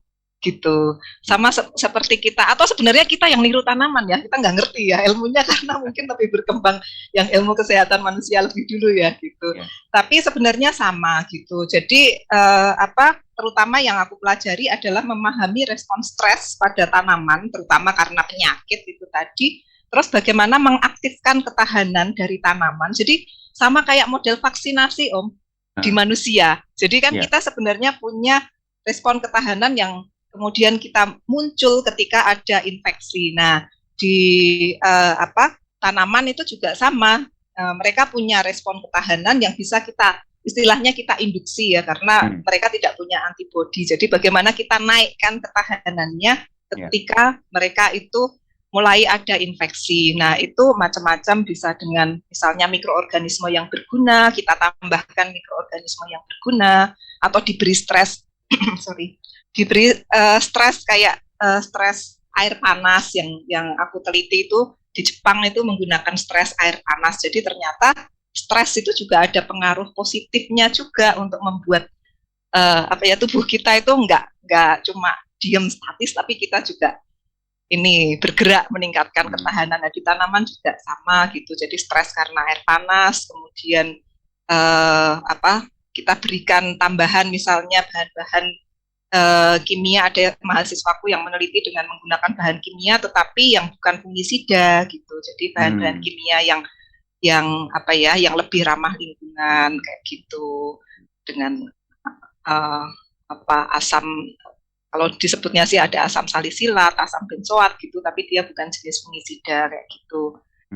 gitu, sama seperti kita, atau sebenarnya kita yang niru tanaman ya, kita nggak ngerti ya ilmunya karena mungkin lebih berkembang yang ilmu kesehatan manusia lebih dulu ya gitu. Tapi sebenarnya sama gitu. Jadi terutama yang aku pelajari adalah memahami respon stres pada tanaman, terutama karena penyakit itu tadi. Terus bagaimana mengaktifkan ketahanan dari tanaman. Jadi sama kayak model vaksinasi Om di manusia. Jadi kan kita sebenarnya punya respon ketahanan yang kemudian kita muncul ketika ada infeksi. Nah, di tanaman itu juga sama. Mereka punya respon ketahanan yang bisa istilahnya kita induksi ya, karena mereka tidak punya antibodi. Jadi bagaimana kita naikkan ketahanannya ketika mereka itu mulai ada infeksi. Nah, itu macam-macam, bisa dengan misalnya mikroorganisme yang berguna, kita tambahkan mikroorganisme yang berguna, atau diberi stres, diberi stres kayak stres air panas yang aku teliti itu di Jepang itu menggunakan stres air panas. Jadi ternyata stres itu juga ada pengaruh positifnya juga untuk membuat tubuh kita itu nggak cuma diam statis, tapi kita juga ini bergerak meningkatkan ketahanan. Nah, di tanaman juga sama gitu. Jadi stres karena air panas, kemudian kita berikan tambahan misalnya bahan-bahan kimia. Ada mahasiswaku yang meneliti dengan menggunakan bahan kimia tetapi yang bukan fungisida gitu. Jadi bahan-bahan kimia yang lebih ramah lingkungan kayak gitu, dengan asam, kalau disebutnya sih ada asam salisilat, asam benzoat gitu, tapi dia bukan jenis fungisida kayak gitu.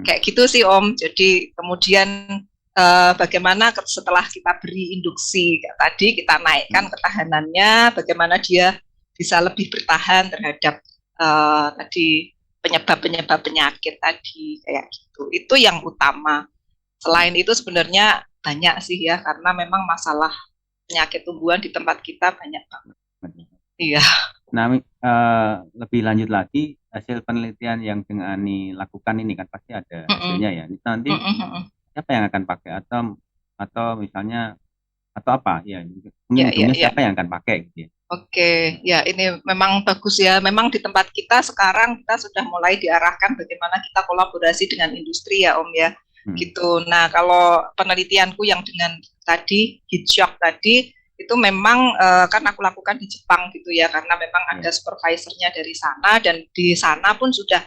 Kayak gitu sih Om. Jadi kemudian bagaimana setelah kita beri induksi tadi, kita naikkan ketahanannya, bagaimana dia bisa lebih bertahan terhadap tadi penyebab penyakit tadi kayak gitu. Itu yang utama. Selain itu sebenarnya banyak sih ya, karena memang masalah penyakit tumbuhan di tempat kita banyak banget. Iya. Nah, lebih lanjut lagi, hasil penelitian yang dengan Ani lakukan ini kan pasti ada hasilnya ya. Nanti siapa yang akan pakai, atau misalnya atau apa ya? Siapa yang akan pakai gitu ya? Oke, ya ini memang bagus ya. Memang di tempat kita sekarang kita sudah mulai diarahkan bagaimana kita kolaborasi dengan industri ya Om ya. Gitu. Nah, kalau penelitianku yang dengan tadi heat shock tadi itu memang kan aku lakukan di Jepang gitu ya, karena memang ada supervisornya dari sana, dan di sana pun sudah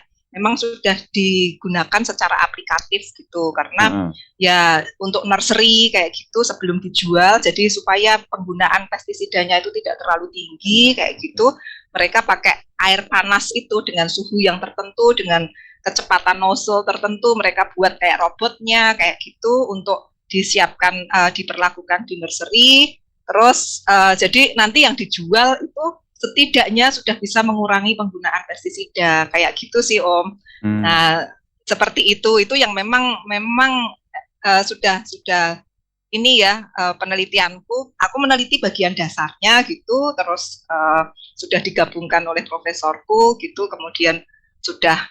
digunakan secara aplikatif gitu, karena ya untuk nursery kayak gitu sebelum dijual, jadi supaya penggunaan pestisidanya itu tidak terlalu tinggi kayak gitu, mereka pakai air panas itu dengan suhu yang tertentu, dengan kecepatan nozzle tertentu, mereka buat kayak robotnya kayak gitu untuk disiapkan, diperlakukan di nursery. Terus jadi nanti yang dijual itu setidaknya sudah bisa mengurangi penggunaan pestisida kayak gitu sih Om. Nah seperti itu yang memang sudah ini ya penelitianku. Aku meneliti bagian dasarnya gitu, terus sudah digabungkan oleh profesorku gitu, kemudian sudah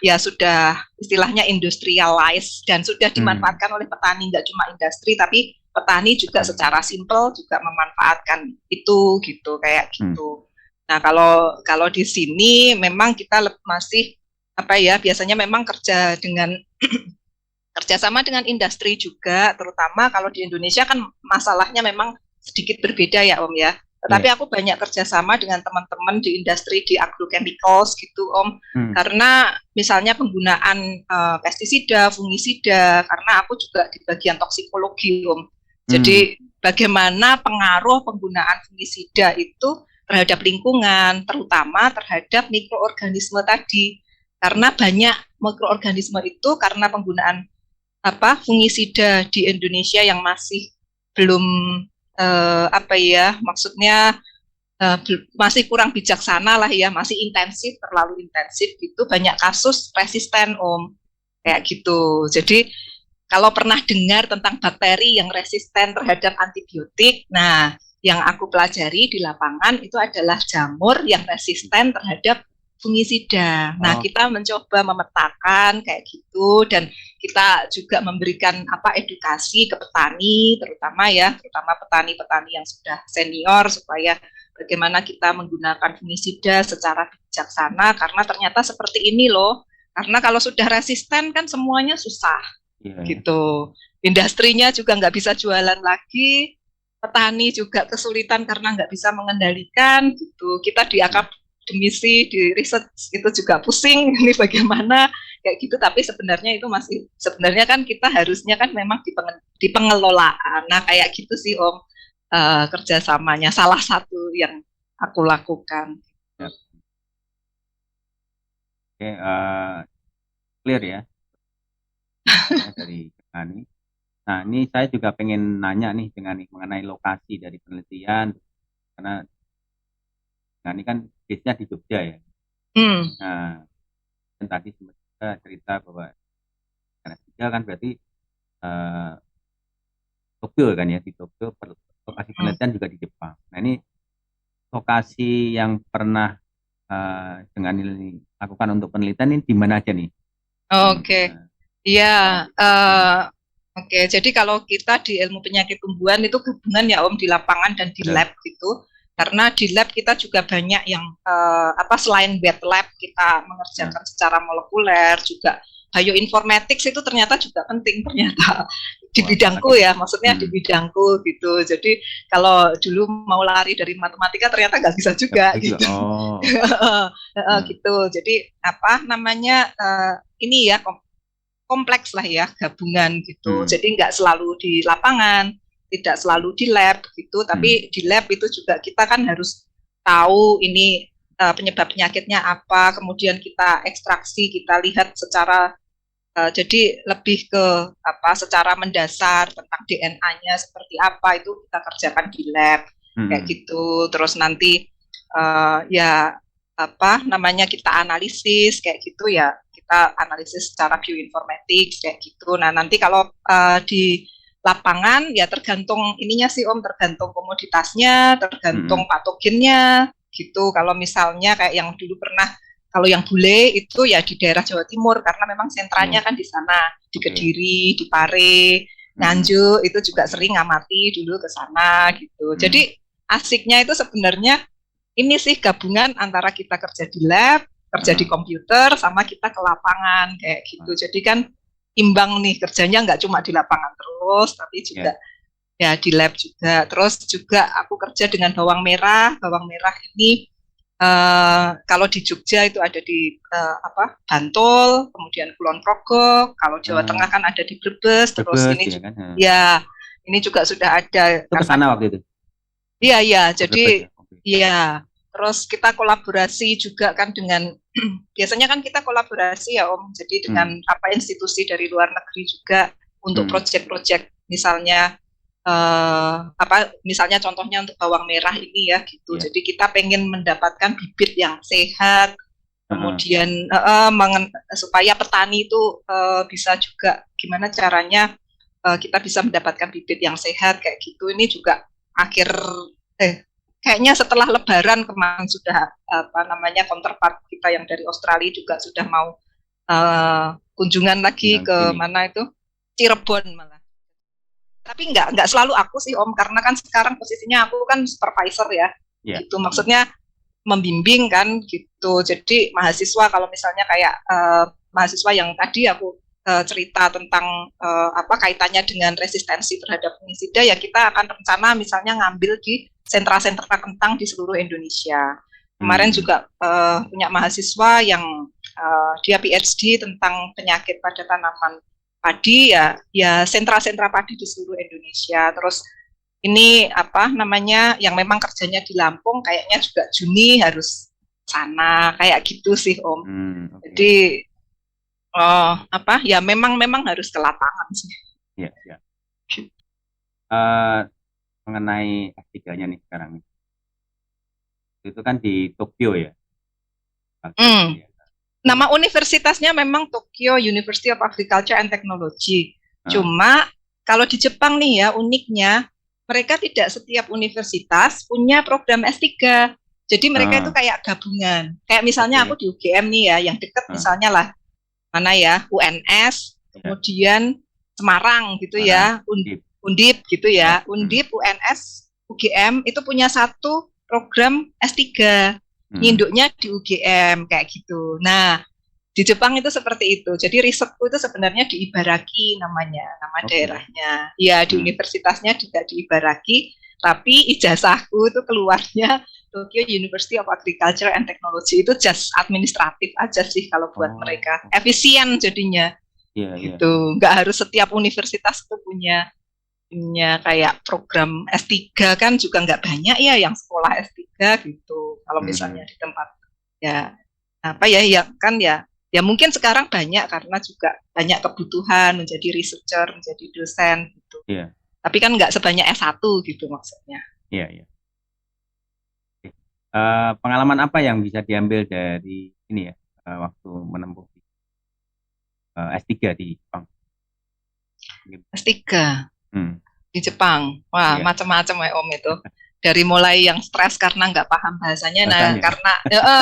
istilahnya industrialize dan sudah dimanfaatkan oleh petani, nggak cuma industri tapi petani juga secara simpel juga memanfaatkan itu gitu kayak gitu. Nah kalau di sini memang kita masih biasanya memang kerjasama dengan industri juga, terutama kalau di Indonesia kan masalahnya memang sedikit berbeda ya Om ya. Tetapi aku banyak kerjasama dengan teman-teman di industri di agrochemicals gitu Om, karena misalnya penggunaan pestisida, fungisida, karena aku juga di bagian toksikologi Om. Jadi bagaimana pengaruh penggunaan fungisida itu terhadap lingkungan, terutama terhadap mikroorganisme tadi. Karena banyak mikroorganisme itu karena penggunaan fungisida di Indonesia yang masih belum maksudnya masih kurang bijaksana lah ya, masih intensif, terlalu intensif gitu, banyak kasus resisten Om kayak gitu. Jadi kalau pernah dengar tentang bakteri yang resisten terhadap antibiotik, nah yang aku pelajari di lapangan itu adalah jamur yang resisten terhadap fungisida. Nah, kita mencoba memetakan kayak gitu dan kita juga memberikan edukasi ke petani, terutama petani-petani yang sudah senior supaya bagaimana kita menggunakan fungisida secara bijaksana karena ternyata seperti ini loh. Karena kalau sudah resisten kan semuanya susah. Gitu. Industrinya juga nggak bisa jualan lagi, petani juga kesulitan karena nggak bisa mengendalikan gitu. Kita di akademisi, di riset itu juga pusing ini bagaimana kayak gitu, tapi sebenarnya itu sebenarnya kan kita harusnya kan memang di pengelolaan. Nah kayak gitu sih Om kerjasamanya salah satu yang aku lakukan. Oke, clear ya dari Ani. Nah ini saya juga pengen nanya nih mengenai lokasi dari penelitian, karena ini kan case-nya di Jogja ya. Nah, dan tadi sempat cerita bahwa karena Jogja kan berarti Tokyo kan ya, di Tokyo lokasi penelitian juga di Jepang. Nah ini lokasi yang pernah dengan ini lakukan untuk penelitian ini di mana aja nih? Oke. Iya, oke. Jadi kalau kita di ilmu penyakit tumbuhan itu gabungan ya Om di lapangan dan di lab gitu. Karena di lab kita juga banyak yang selain wet lab kita mengerjakan secara molekuler, juga bioinformatics itu ternyata juga penting ternyata di bidangku ya, maksudnya di bidangku gitu. Jadi kalau dulu mau lari dari matematika ternyata nggak bisa juga gitu. Gitu. Jadi ini ya kompleks lah ya, gabungan gitu. Jadi nggak selalu di lapangan, tidak selalu di lab gitu, tapi di lab itu juga kita kan harus tahu ini penyebab penyakitnya apa, kemudian kita ekstraksi, kita lihat secara jadi lebih ke secara mendasar tentang DNA-nya seperti apa, itu kita kerjakan di lab kayak gitu. Terus nanti kita analisis kayak gitu ya, kita analisis secara bioinformatics kayak gitu. Nah nanti kalau di lapangan ya tergantung ininya sih Om, tergantung komoditasnya, tergantung patogennya gitu. Kalau misalnya kayak yang dulu pernah, kalau yang bule itu ya di daerah Jawa Timur karena memang sentranya kan di sana, di Kediri, di Pare, Nganjuk itu juga sering ngamati dulu ke sana gitu. Jadi asiknya itu sebenarnya ini sih gabungan antara kita kerja di lab, kerja di komputer, sama kita ke lapangan kayak gitu. Jadi kan imbang nih kerjanya, nggak cuma di lapangan terus, tapi juga ya di lab juga. Terus juga aku kerja dengan bawang merah. Bawang merah ini kalau di Jogja itu ada di Bantul, kemudian Kulon Progo. Kalau Jawa Tengah kan ada di Brebes. Terus ini juga, ini juga sudah ada. Itu ke sana waktu itu? Iya. Jadi iya. Terus kita kolaborasi juga kan dengan biasanya kan kita kolaborasi ya Om. Jadi dengan institusi dari luar negeri juga untuk proyek-proyek misalnya misalnya contohnya untuk bawang merah ini ya gitu. Iya. Jadi kita pengen mendapatkan bibit yang sehat, kemudian supaya petani itu bisa juga gimana caranya kita bisa mendapatkan bibit yang sehat kayak gitu. Ini juga kayaknya setelah Lebaran kemarin sudah counterpart kita yang dari Australia juga sudah mau kunjungan lagi ke mana itu Cirebon malah. Tapi nggak selalu aku sih Om, karena kan sekarang posisinya aku kan supervisor ya, gitu maksudnya membimbing kan gitu. Jadi mahasiswa kalau misalnya kayak mahasiswa yang tadi aku cerita tentang kaitannya dengan resistensi terhadap fungisida, ya kita akan rencana misalnya ngambil di sentra-sentra kentang di seluruh Indonesia. Kemarin juga punya mahasiswa yang dia PhD tentang penyakit pada tanaman padi ya sentra-sentra padi di seluruh Indonesia. Terus ini yang memang kerjanya di Lampung kayaknya juga Juni harus sana kayak gitu sih Om. Okay. Jadi ya memang harus ke lapangan sih. Iya. Mengenai S3-nya nih sekarang. Itu kan di Tokyo ya. Nama universitasnya memang Tokyo University of Agriculture and Technology. Cuma kalau di Jepang nih ya uniknya, mereka tidak setiap universitas punya program S3. Jadi mereka itu kayak gabungan. Kayak misalnya aku di UGM nih ya, yang dekat misalnya lah, mana ya, UNS, kemudian Semarang gitu ya, Undip gitu ya, Undip, UNS, UGM itu punya satu program S3. Induknya di UGM kayak gitu. Nah, di Jepang itu seperti itu. Jadi risetku itu sebenarnya di Ibaraki nama daerahnya. Ya, di universitasnya juga di Ibaraki, tapi ijazahku itu keluarnya Tokyo University of Agriculture and Technology. Itu just administratif aja sih kalau buat mereka. Efisien jadinya. Gitu. Nggak harus setiap universitas itu punya kayak program S3 kan juga nggak banyak ya yang sekolah S3 gitu. Kalau misalnya di tempat ya mungkin sekarang banyak karena juga banyak kebutuhan menjadi researcher, menjadi dosen gitu. Tapi kan nggak sebanyak S1 gitu maksudnya. Iya. Pengalaman apa yang bisa diambil dari ini ya waktu menempuh S3 di Jepang? S3 di Jepang, wah macam-macam ya Om itu. Dari mulai yang stres karena nggak paham bahasanya,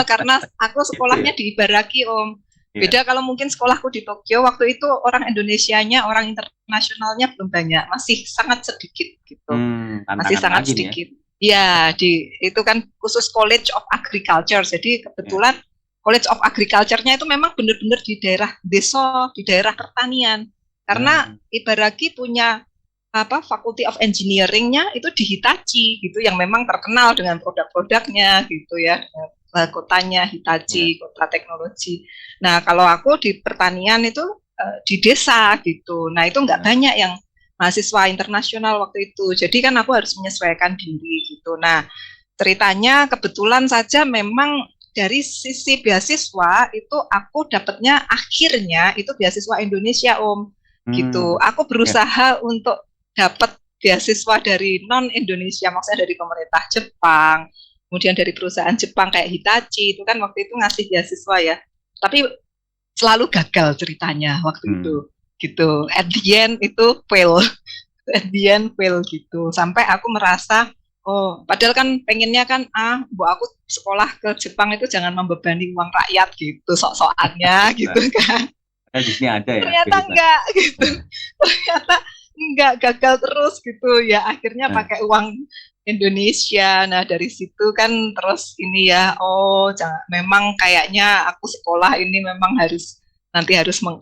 karena aku sekolahnya di Ibaraki Om. Beda kalau mungkin sekolahku di Tokyo waktu itu orang Indonesianya, orang internasionalnya belum banyak, masih sangat sedikit gitu, masih sangat sedikit. Ya, itu kan khusus College of Agriculture, jadi kebetulan College of Agriculture-nya itu memang benar-benar di daerah desa, di daerah pertanian. Karena Ibaraki punya Faculty of Engineering-nya itu di Hitachi gitu, yang memang terkenal dengan produk-produknya gitu ya, kotanya Hitachi, kota teknologi. Nah kalau aku di pertanian itu di desa gitu, nah itu nggak banyak yang mahasiswa internasional waktu itu, jadi kan aku harus menyesuaikan diri gitu. Nah ceritanya kebetulan saja memang dari sisi beasiswa itu aku dapatnya akhirnya itu beasiswa Indonesia Om gitu. Aku berusaha untuk dapat beasiswa dari non-Indonesia, maksudnya dari pemerintah Jepang, kemudian dari perusahaan Jepang kayak Hitachi, itu kan waktu itu ngasih beasiswa ya, tapi selalu gagal ceritanya waktu itu, gitu. At the end itu fail gitu, sampai aku merasa, padahal kan pengennya kan, aku sekolah ke Jepang itu jangan membebani uang rakyat gitu, sok-sokannya gitu kan. Di sini ada ya. Ternyata enggak gitu, ternyata enggak, gagal terus gitu ya, akhirnya pakai uang Indonesia. Nah dari situ kan terus ini ya, memang kayaknya aku sekolah ini memang harus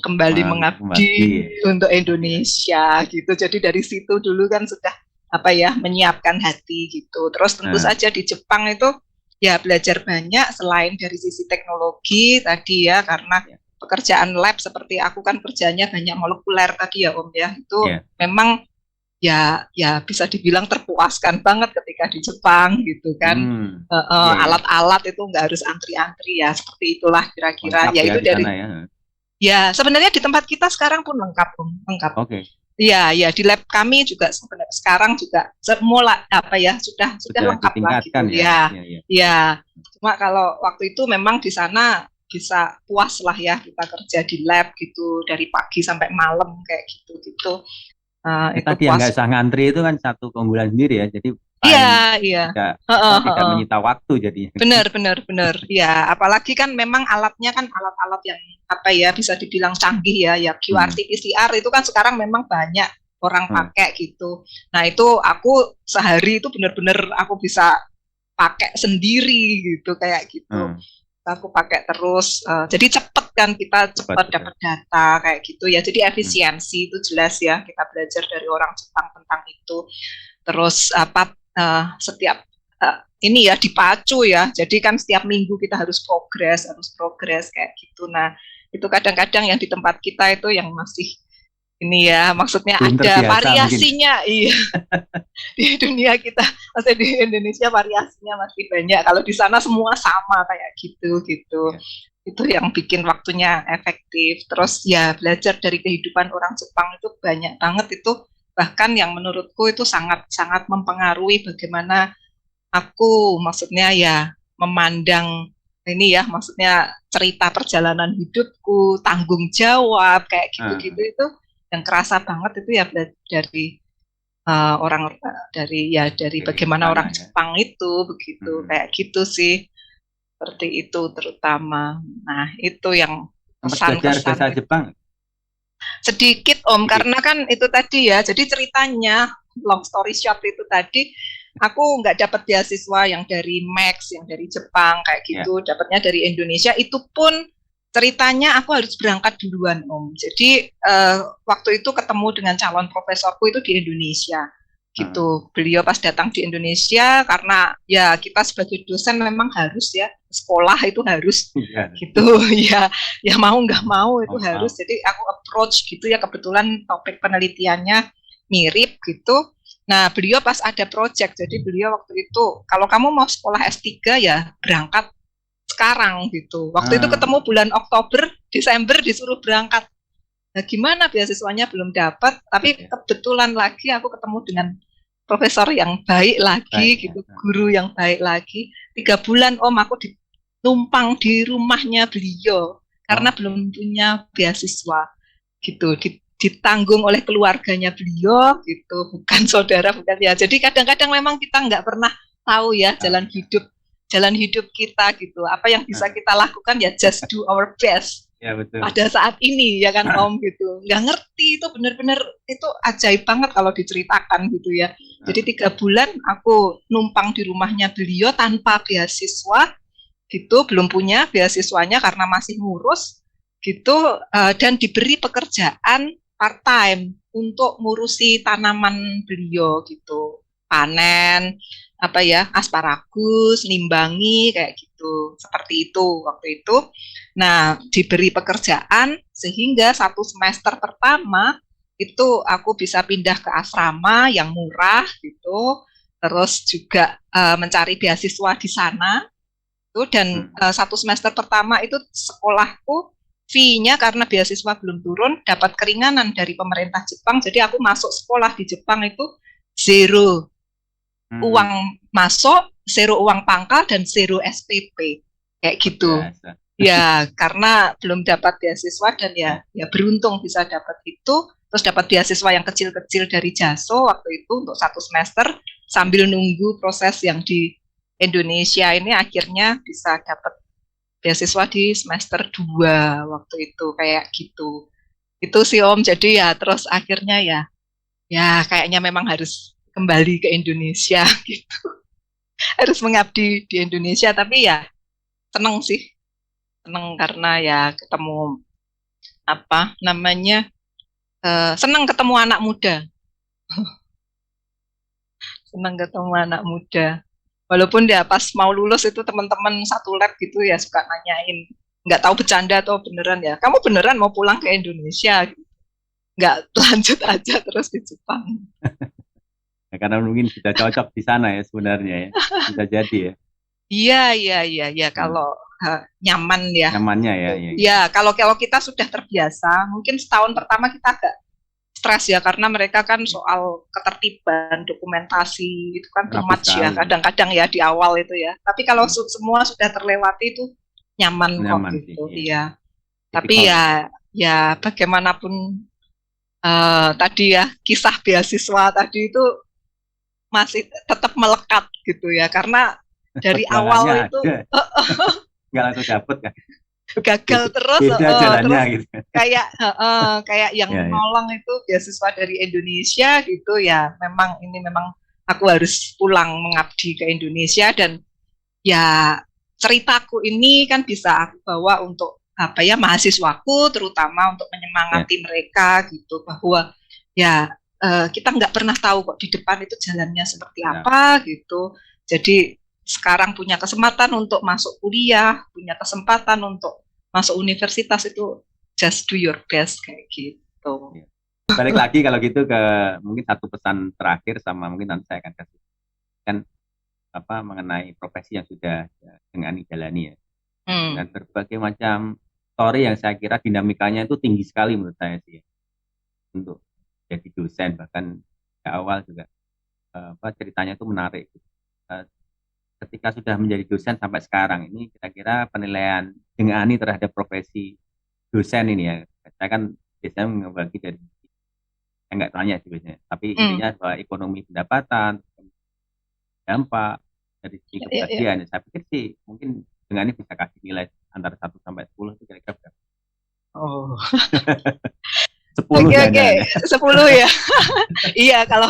kembali mengabdi untuk Indonesia gitu. Jadi dari situ dulu kan sudah menyiapkan hati gitu. Terus tentu saja di Jepang itu ya belajar banyak selain dari sisi teknologi tadi ya, karena pekerjaan lab seperti aku kan kerjanya banyak molekuler tadi ya Om ya, itu memang ya bisa dibilang terpuaskan banget ketika di Jepang gitu kan. Alat-alat itu nggak harus antri-antri ya, seperti itulah kira-kira. Ya itu dari ya sebenarnya di tempat kita sekarang pun lengkap Om, lengkap. Ya di lab kami juga sekarang juga semula sudah lengkap lah gitu ditingkatkan ya. Ya. Cuma kalau waktu itu memang di sana bisa puas lah ya, kita kerja di lab gitu dari pagi sampai malam kayak gitu. Itu tadi yang nggak usah ngantri itu kan satu keunggulan sendiri ya. Jadi iya. tidak menyita waktu jadinya. Benar. Ya, apalagi kan memang alatnya kan alat-alat yang bisa dibilang canggih ya QRT PCR itu kan sekarang memang banyak orang pakai gitu. Nah, itu aku sehari itu benar-benar aku bisa pakai sendiri gitu kayak gitu. Aku pakai terus, jadi cepet kan, kita cepat dapat data kayak gitu ya. Jadi efisiensi itu jelas ya, kita belajar dari orang Jepang tentang itu. Terus setiap ini ya dipacu ya, jadi kan setiap minggu kita harus progres kayak gitu. Nah, itu kadang-kadang yang di tempat kita itu yang masih ini ya, maksudnya belum ada variasinya mungkin. Iya. Di dunia kita, maksudnya di Indonesia variasinya masih banyak. Kalau di sana semua sama kayak gitu. Ya. Itu yang bikin waktunya efektif. Terus ya belajar dari kehidupan orang Jepang itu banyak banget itu. Bahkan yang menurutku itu sangat-sangat mempengaruhi bagaimana aku maksudnya ya memandang ini ya, maksudnya cerita perjalanan hidupku, tanggung jawab kayak gitu-gitu itu yang kerasa banget itu ya dari dari bagaimana orang Jepang itu begitu kayak gitu sih, seperti itu terutama. Nah, itu yang kesan-kesan bahasa Jepang. Sedikit Om, karena kan itu tadi ya, jadi ceritanya long story short itu tadi aku nggak dapat beasiswa yang dari Max, yang dari Jepang kayak gitu, dapatnya dari Indonesia. Itu pun ceritanya aku harus berangkat duluan Om. Jadi waktu itu ketemu dengan calon profesorku itu di Indonesia gitu. Beliau pas datang di Indonesia, karena ya kita sebagai dosen memang harus ya, sekolah itu harus gitu ya mau nggak mau itu harus. Jadi aku approach gitu ya, kebetulan topik penelitiannya mirip gitu. Nah, beliau pas ada project, jadi beliau waktu itu, kalau kamu mau sekolah S3 ya berangkat sekarang gitu. Waktu itu ketemu bulan Oktober, Desember disuruh berangkat. Nah, gimana beasiswanya belum dapat, tapi kebetulan lagi aku ketemu dengan profesor yang baik lagi gitu, guru yang baik lagi. 3 bulan Om aku numpang di rumahnya beliau karena belum punya beasiswa gitu, ditanggung oleh keluarganya beliau gitu, bukan saudara, bukan ya. Jadi kadang-kadang memang kita nggak pernah tahu ya jalan hidup kita gitu. Apa yang bisa kita lakukan ya just do our best. Ya, betul. Pada saat ini ya kan Om gitu, nggak ngerti, itu benar-benar itu ajaib banget kalau diceritakan gitu ya. Jadi 3 bulan aku numpang di rumahnya beliau tanpa beasiswa gitu, belum punya beasiswanya karena masih ngurus gitu, dan diberi pekerjaan part time untuk ngurusi tanaman beliau gitu, panen asparagus, nimbangi kayak gitu, seperti itu waktu itu. Nah, diberi pekerjaan sehingga 1 semester pertama itu aku bisa pindah ke asrama yang murah gitu, terus juga mencari beasiswa di sana itu, dan 1 semester pertama itu sekolahku fee-nya karena beasiswa belum turun dapat keringanan dari pemerintah Jepang, jadi aku masuk sekolah di Jepang itu zero uang masuk, zero uang pangkal, dan zero SPP kayak gitu. Ya, karena belum dapat beasiswa dan ya beruntung bisa dapat itu. Terus dapat beasiswa yang kecil-kecil dari JASO waktu itu untuk 1 semester, sambil nunggu proses yang di Indonesia ini, akhirnya bisa dapat beasiswa di semester 2 waktu itu kayak gitu. Itu sih Om. Jadi ya terus akhirnya ya kayaknya memang harus kembali ke Indonesia gitu. Harus mengabdi di Indonesia, tapi ya seneng sih. Seneng karena ya ketemu seneng ketemu anak muda. Seneng ketemu anak muda. Walaupun ya pas mau lulus itu teman-teman satu lab gitu ya suka nanyain, nggak tahu bercanda atau beneran ya, kamu beneran mau pulang ke Indonesia? Nggak lanjut aja terus di Jepang. Ya, karena mungkin sudah cocok di sana ya sebenarnya ya, bisa jadi ya. Iya, kalau nyaman ya. Nyamannya ya. Ya, kalau kita sudah terbiasa, mungkin setahun pertama kita agak stres ya, karena mereka kan soal ketertiban dokumentasi itu kan too rapi much ya sekali. kadang-kadang ya di awal itu ya. Tapi kalau semua sudah terlewati itu nyaman kok Nyaman sih, gitu. iya. Iya. Jadi Tapi kalau ya bagaimanapun tadi ya kisah beasiswa tadi itu masih tetap melekat gitu ya, karena dari awal perjuangannya itu ada, nggak langsung dapet kan. gagal Beda, terus, beda jalannya terus gitu. kayak yang Ya, ya. nolong itu beasiswa dari Indonesia gitu ya. Memang aku harus pulang mengabdi ke Indonesia, dan ya ceritaku ini kan bisa aku bawa untuk apa ya, mahasiswaku terutama untuk Ya. menyemangati mereka gitu, bahwa ya kita nggak pernah tahu kok di depan itu jalannya seperti Nah, apa gitu. Jadi sekarang punya kesempatan untuk masuk kuliah, punya kesempatan untuk masuk universitas, itu just do your best kayak gitu. ya. Balik lagi kalau gitu ke mungkin satu pesan terakhir, sama mungkin nanti saya akan kasih kan apa mengenai profesi yang sudah dengan jalani ya. Hmm. Dan berbagai macam story yang saya kira dinamikanya itu tinggi sekali menurut saya sih ya, untuk jadi dosen. Bahkan di awal juga apa ceritanya itu menarik. Eh, Ketika sudah menjadi dosen sampai sekarang ini, kira-kira penilaian dengan Ani terhadap profesi dosen ini ya, saya kan biasanya membagi dari, saya nggak tanya sih biasanya, tapi intinya bahwa ekonomi pendapatan, dampak dari segi Ya, ya. kebahagiaan, saya pikir sih mungkin dengan ini bisa kasih nilai antara 1 sampai 10 itu kira-kira berapa? Oh. 10 Oke, jangan-jangan ya. 10 ya. Iya, kalau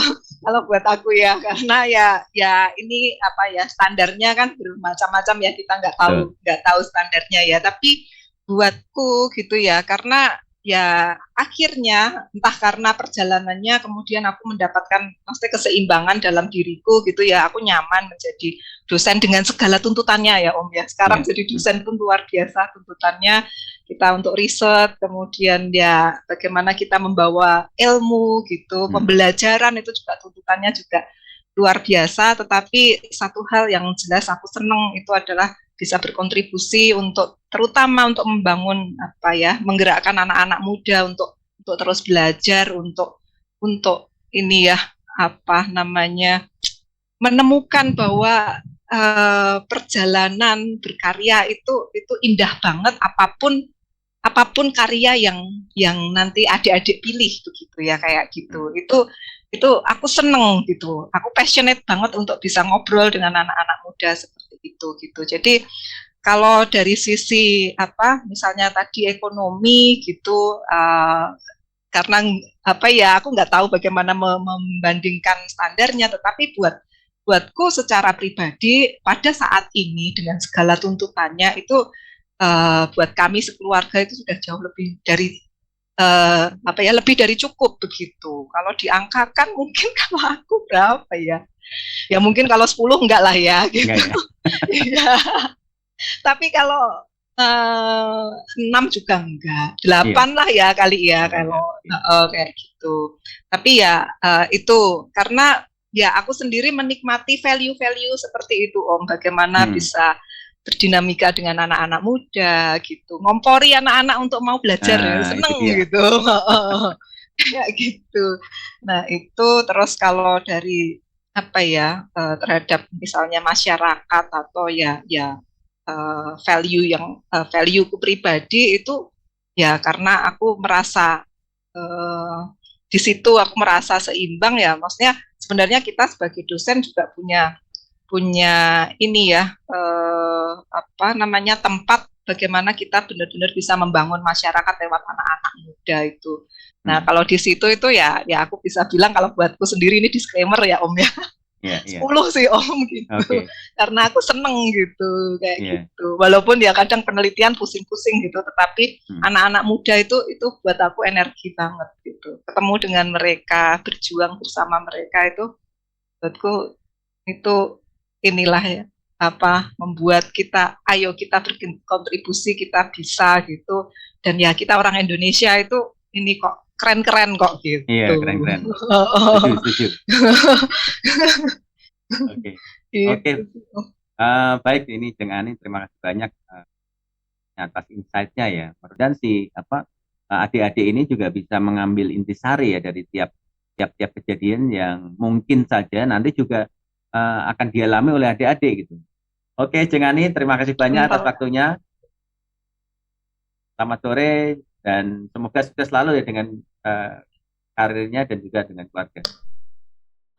buat aku ya, karena ya ini apa ya, standarnya kan bermacam-macam ya, kita Betul. nggak tahu standarnya ya. Tapi buatku gitu ya, karena ya akhirnya entah karena perjalanannya kemudian aku mendapatkan pasti keseimbangan dalam diriku gitu ya. Aku nyaman menjadi dosen dengan segala tuntutannya ya Om ya. Sekarang Iya. jadi dosen pun luar biasa tuntutannya, kita untuk riset, kemudian ya bagaimana kita membawa ilmu gitu, pembelajaran itu juga tuntutannya juga luar biasa. Tetapi satu hal yang jelas aku senang itu adalah bisa berkontribusi untuk terutama untuk membangun apa ya, menggerakkan anak-anak muda untuk terus belajar, untuk ini ya apa namanya, menemukan bahwa perjalanan berkarya itu indah banget, apapun karya yang nanti adik-adik pilih begitu ya, kayak gitu. Itu aku seneng gitu. Aku passionate banget untuk bisa ngobrol dengan anak-anak muda seperti itu gitu. Jadi kalau dari sisi apa misalnya tadi ekonomi gitu, karena apa ya, aku nggak tahu bagaimana membandingkan standarnya, tetapi buatku secara pribadi pada saat ini dengan segala tuntutannya itu buat kami sekeluarga itu sudah jauh lebih dari apa ya, lebih dari cukup begitu. Kalau diangkakan mungkin kalau aku berapa ya? Ya mungkin kalau 10 enggak lah ya gitu. Enggak ya. Ya. Tapi kalau 6 juga enggak, 8 Iya. lah ya kali ya Ya. kalau kayak gitu. Tapi ya itu karena ya aku sendiri menikmati value-value seperti itu Om, bagaimana bisa berdinamika dengan anak-anak muda gitu, ngompori anak-anak untuk mau belajar ya, Nah, itu seneng dia. gitu. Kayak gitu. Nah itu terus kalau dari apa ya, terhadap misalnya masyarakat atau ya value ku pribadi itu ya, karena aku merasa di situ aku merasa seimbang ya. Maksudnya sebenarnya kita sebagai dosen juga punya ini ya, apa namanya, tempat bagaimana kita benar-benar bisa membangun masyarakat lewat anak-anak muda itu. Nah kalau di situ itu ya aku bisa bilang kalau buatku sendiri, ini disclaimer ya Om ya, Iya, 10 sih Om gitu. Oke. Karena aku seneng gitu kayak Iya. gitu. Walaupun ya kadang penelitian pusing-pusing gitu, tetapi anak-anak muda itu buat aku energi banget gitu. Ketemu dengan mereka, berjuang bersama mereka itu buatku itu inilah ya, apa membuat kita, ayo kita berkontribusi, kita bisa gitu. Dan ya kita orang Indonesia itu ini kok keren-keren kok gitu. Iya, keren-keren. Setuju. Oke. Oke. Baik, ini Jeng Ani, terima kasih banyak atas insight-nya ya. Dan si apa adik-adik ini juga bisa mengambil intisari ya dari tiap kejadian yang mungkin saja nanti juga akan dialami oleh adik-adik gitu. Oke, Ceng Ani, terima kasih banyak atas Betul. waktunya. Selamat sore dan semoga sukses selalu ya dengan karirnya dan juga dengan keluarga.